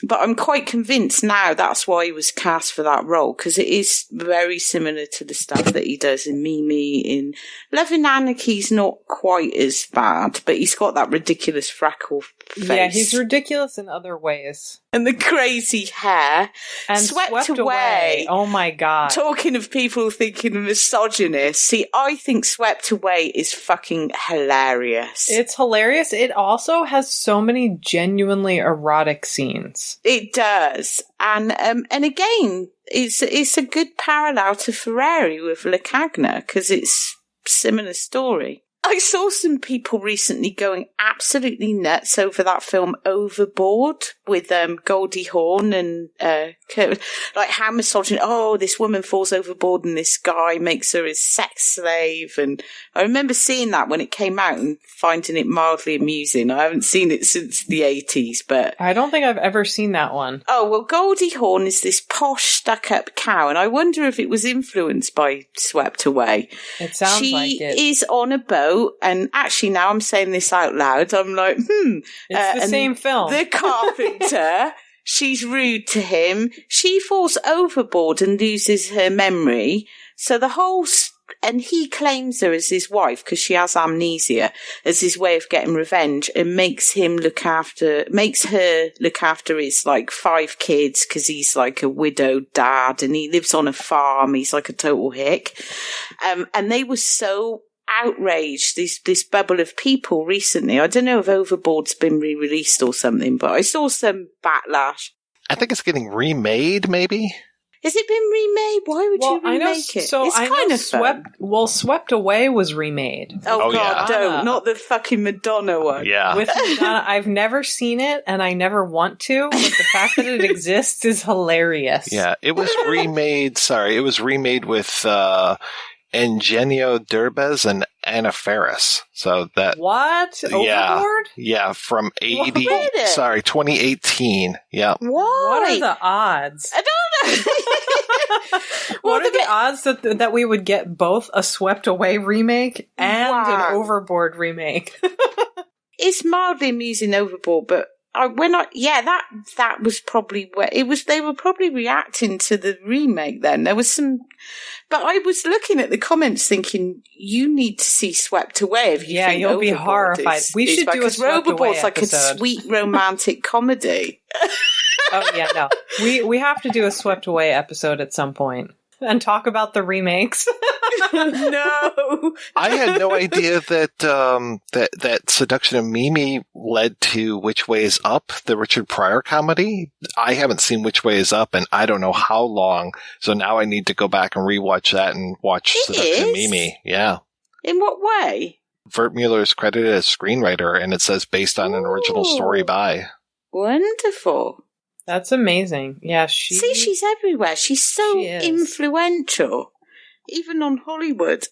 But I'm quite convinced now that's why he was cast for that role, because it is very similar to the stuff that he does in Mimi. In Love and Anarchy's not quite as bad, but he's got that ridiculous freckle face. Yeah, he's ridiculous in other ways. And the crazy hair. And Swept Away. Oh my God. Talking of people thinking misogynist, see, I think Swept Away is fucking hilarious. It's hilarious. It also has so many genuinely erotic scenes. It does. And again, it's a good parallel to Ferrari with La Cagna, because it's a similar story. I saw some people recently going absolutely nuts over that film Overboard with Goldie Hawn and like how misogynist. Oh, this woman falls overboard and this guy makes her his sex slave. And I remember seeing that when it came out and finding it mildly amusing. I haven't seen it since the 80s, but I don't think I've ever seen that one. Oh, well, Goldie Hawn is this posh, stuck-up cow, and I wonder if it was influenced by Swept Away. It sounds like it. She is on a boat. And actually, now I'm saying this out loud, I'm like, It's the same film. The carpenter, she's rude to him. She falls overboard and loses her memory. So and he claims her as his wife because she has amnesia, as his way of getting revenge, and makes her look after his like 5 kids, because he's like a widowed dad and he lives on a farm. He's like a total hick. And they were so outraged, this bubble of people recently. I don't know if Overboard's been re-released or something, but I saw some backlash. I think it's getting remade, maybe? Has it been remade? Why would you remake it? So it's kind of fun. Swept Away was remade. Oh God, don't. Not the fucking Madonna one. Yeah. With Madonna. I've never seen it, and I never want to, but the fact that it exists is hilarious. Yeah, it was remade, it was remade with Eugenio Derbez and Anna Faris. So that what? Overboard? Yeah, from 2018. Yeah. What are the odds? I don't know. What are the odds that we would get both a Swept Away remake and an Overboard remake? It's mildly amusing, Overboard, but that was probably where it was. They were probably reacting to the remake then. There was some, but I was looking at the comments thinking, you need to see Swept Away if you think you'll be horrified. We should do a Swept Away episode. Like a sweet romantic comedy. Oh yeah, no. We have to do a Swept Away episode at some point. and talk about the remakes. No. I had no idea that that Seduction of Mimi led to Which Way Is Up, the Richard Pryor comedy. I haven't seen Which Way Is Up in I don't know how long, so now I need to go back and rewatch that and watch Seduction of Mimi. Yeah. In what way? Wertmüller is credited as screenwriter, and it says based on an original story by. Wonderful. That's amazing. Yeah, she's everywhere. She's so influential, even on Hollywood.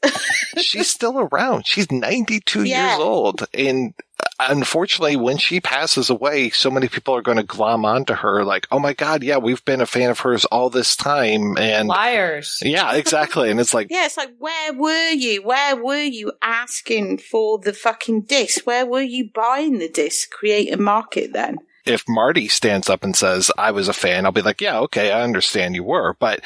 She's still around. She's 92 years old, and unfortunately, when she passes away, so many people are going to glom onto her, like, "Oh my God, yeah, we've been a fan of hers all this time." And liars. Yeah, exactly. And it's like, yeah, it's like, where were you? Where were you asking for the fucking disc? Where were you buying the disc? Create a market then. If Marty stands up and says, I was a fan, I'll be like, yeah, okay, I understand you were. But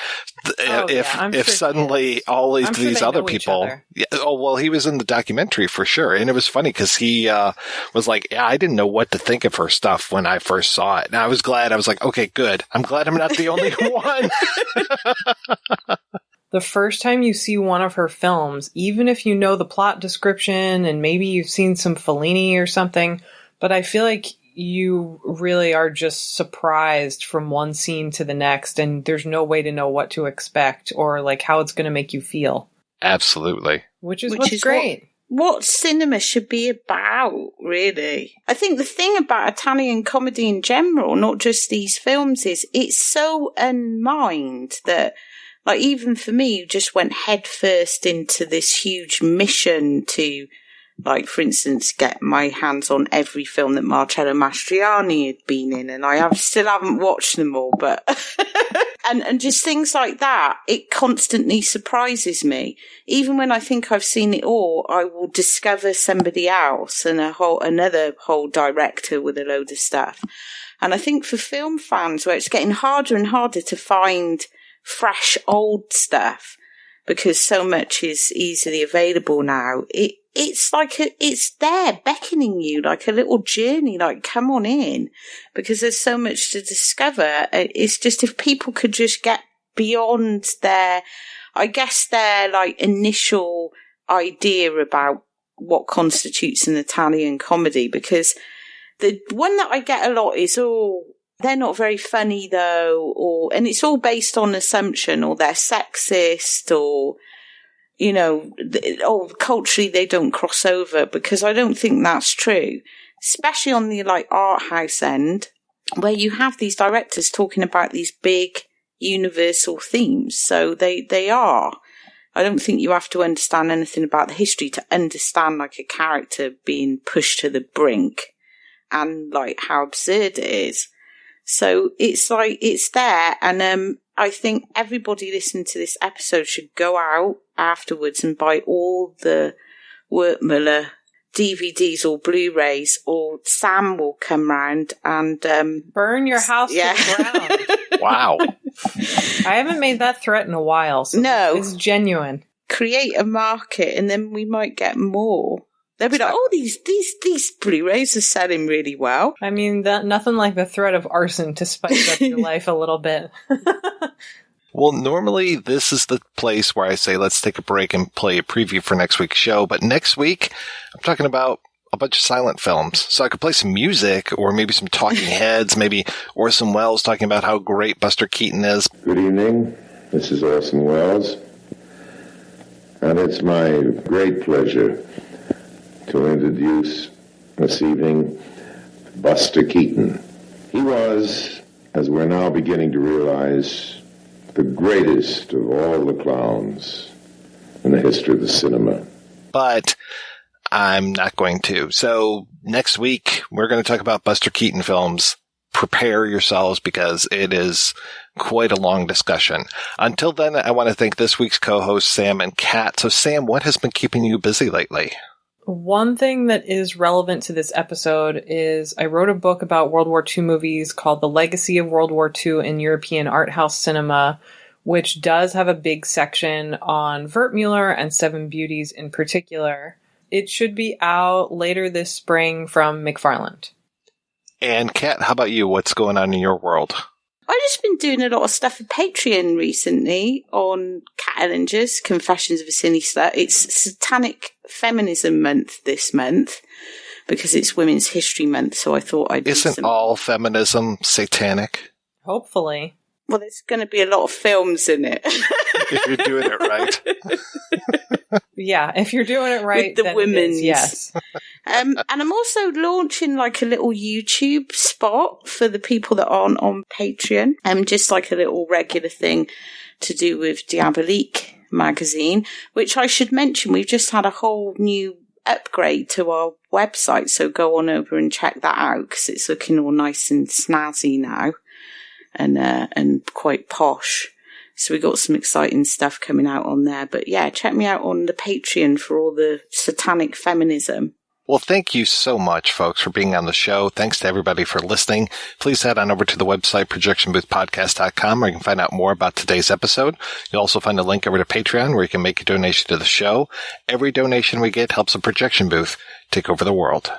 if suddenly all these other people, he was in the documentary for sure. And it was funny because he was like, yeah, I didn't know what to think of her stuff when I first saw it. And I was glad. I was like, okay, good. I'm glad I'm not the only one. The first time you see one of her films, even if you know the plot description and maybe you've seen some Fellini or something, but I feel like you really are just surprised from one scene to the next, and there's no way to know what to expect or like how it's going to make you feel. Absolutely. Which is what's great. What cinema should be about, really. I think the thing about Italian comedy in general, not just these films, is it's so unmined that, like, even for me, you just went headfirst into this huge mission to, like, for instance, get my hands on every film that Marcello Mastroianni had been in, and I still haven't watched them all, but and just things like that, it constantly surprises me. Even when I think I've seen it all, I will discover somebody else and another whole director with a load of stuff. And I think for film fans, where it's getting harder and harder to find fresh old stuff because so much is easily available now, it's like it's there beckoning you like a little journey, like, come on in, because there's so much to discover. It's just, if people could just get beyond their like initial idea about what constitutes an Italian comedy, because the one that I get a lot is, they're not very funny though, and it's all based on assumption, or they're sexist, or, you know, culturally they don't cross over, because I don't think that's true, especially on the like art house end, where you have these directors talking about these big universal themes. So they are. I don't think you have to understand anything about the history to understand like a character being pushed to the brink and like how absurd it is. So it's like, it's there. And I think everybody listening to this episode should go out afterwards and buy all the Wertmüller DVDs or Blu-rays, or Samm will come round and burn your house to the ground. Wow. I haven't made that threat in a while, so no, it's genuine. Create a market, and then we might get more. They'll be like, these Blu-rays are selling really well. I mean, nothing like the threat of arson to spice up your life a little bit. Well, normally this is the place where I say, let's take a break and play a preview for next week's show. But next week, I'm talking about a bunch of silent films. So I could play some music, or maybe some talking heads, maybe Orson Welles talking about how great Buster Keaton is. Good evening. This is Orson Welles. And it's my great pleasure to introduce this evening Buster Keaton. He was, as we're now beginning to realize, the greatest of all the clowns in the history of the cinema. But I'm not going to. So next week, we're going to talk about Buster Keaton films. Prepare yourselves, because it is quite a long discussion. Until then, I want to thank this week's co-hosts, Sam and Kat. So Sam, what has been keeping you busy lately? One thing that is relevant to this episode is I wrote a book about World War II movies called The Legacy of World War II in European Art House Cinema, which does have a big section on Wertmüller and Seven Beauties in particular. It should be out later this spring from McFarland. And Kat, how about you? What's going on in your world? I've just been doing a lot of stuff for Patreon recently on Kat Ellinger's Confessions of a Silly Slut. It's Satanic Feminism Month this month because it's Women's History Month, so I thought I'd Isn't all feminism satanic? Hopefully. Well, there's going to be a lot of films in it. If you're doing it right. Yeah, if you're doing it right, with the then women's. yes. And I'm also launching like a little YouTube spot for the people that aren't on Patreon. Just like a little regular thing to do with Diabolique magazine, which I should mention, we've just had a whole new upgrade to our website. So go on over and check that out because it's looking all nice and snazzy now and quite posh. So we got some exciting stuff coming out on there. But yeah, check me out on the Patreon for all the satanic feminism. Well, thank you so much, folks, for being on the show. Thanks to everybody for listening. Please head on over to the website, projectionboothpodcast.com, where you can find out more about today's episode. You'll also find a link over to Patreon, where you can make a donation to the show. Every donation we get helps the Projection Booth take over the world.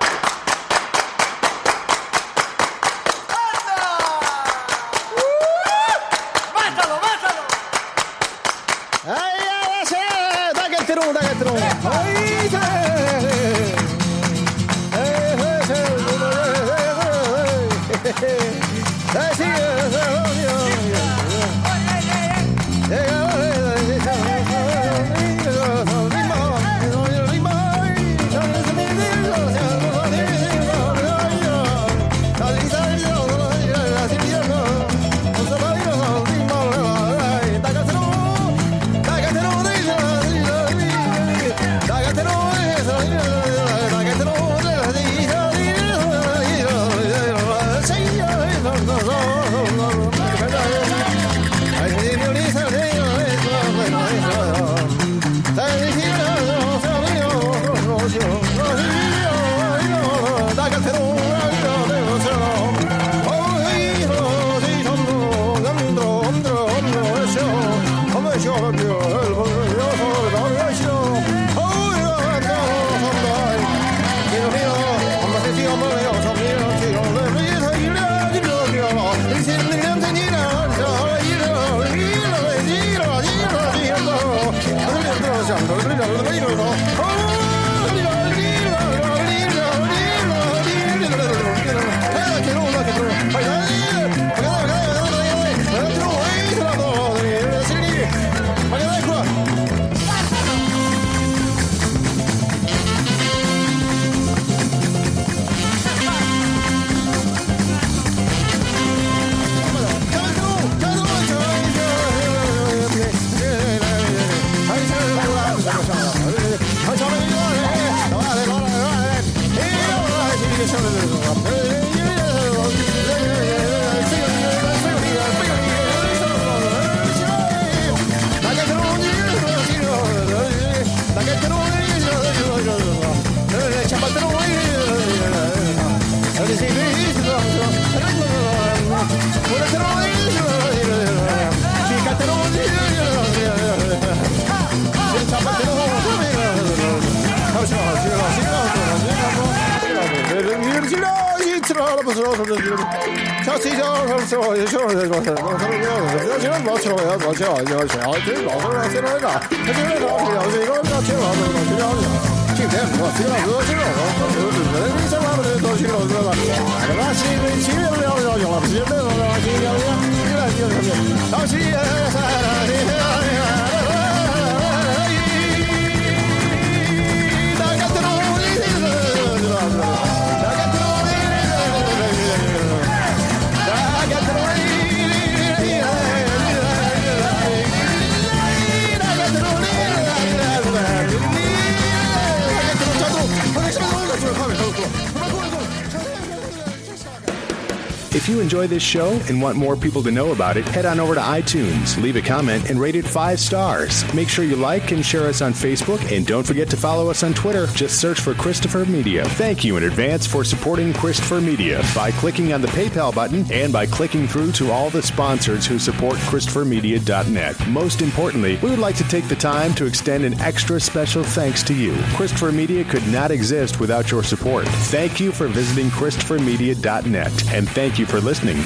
If you enjoy this show and want more people to know about it, head on over to iTunes, leave a comment, and rate it 5 stars. Make sure you like and share us on Facebook, and don't forget to follow us on Twitter. Just search for Christopher Media. Thank you in advance for supporting Christopher Media by clicking on the PayPal button and by clicking through to all the sponsors who support ChristopherMedia.net. Most importantly, we would like to take the time to extend an extra special thanks to you. Christopher Media could not exist without your support. Thank you for visiting ChristopherMedia.net, and thank you for listening.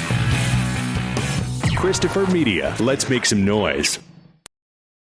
Christopher Media. Let's make some noise.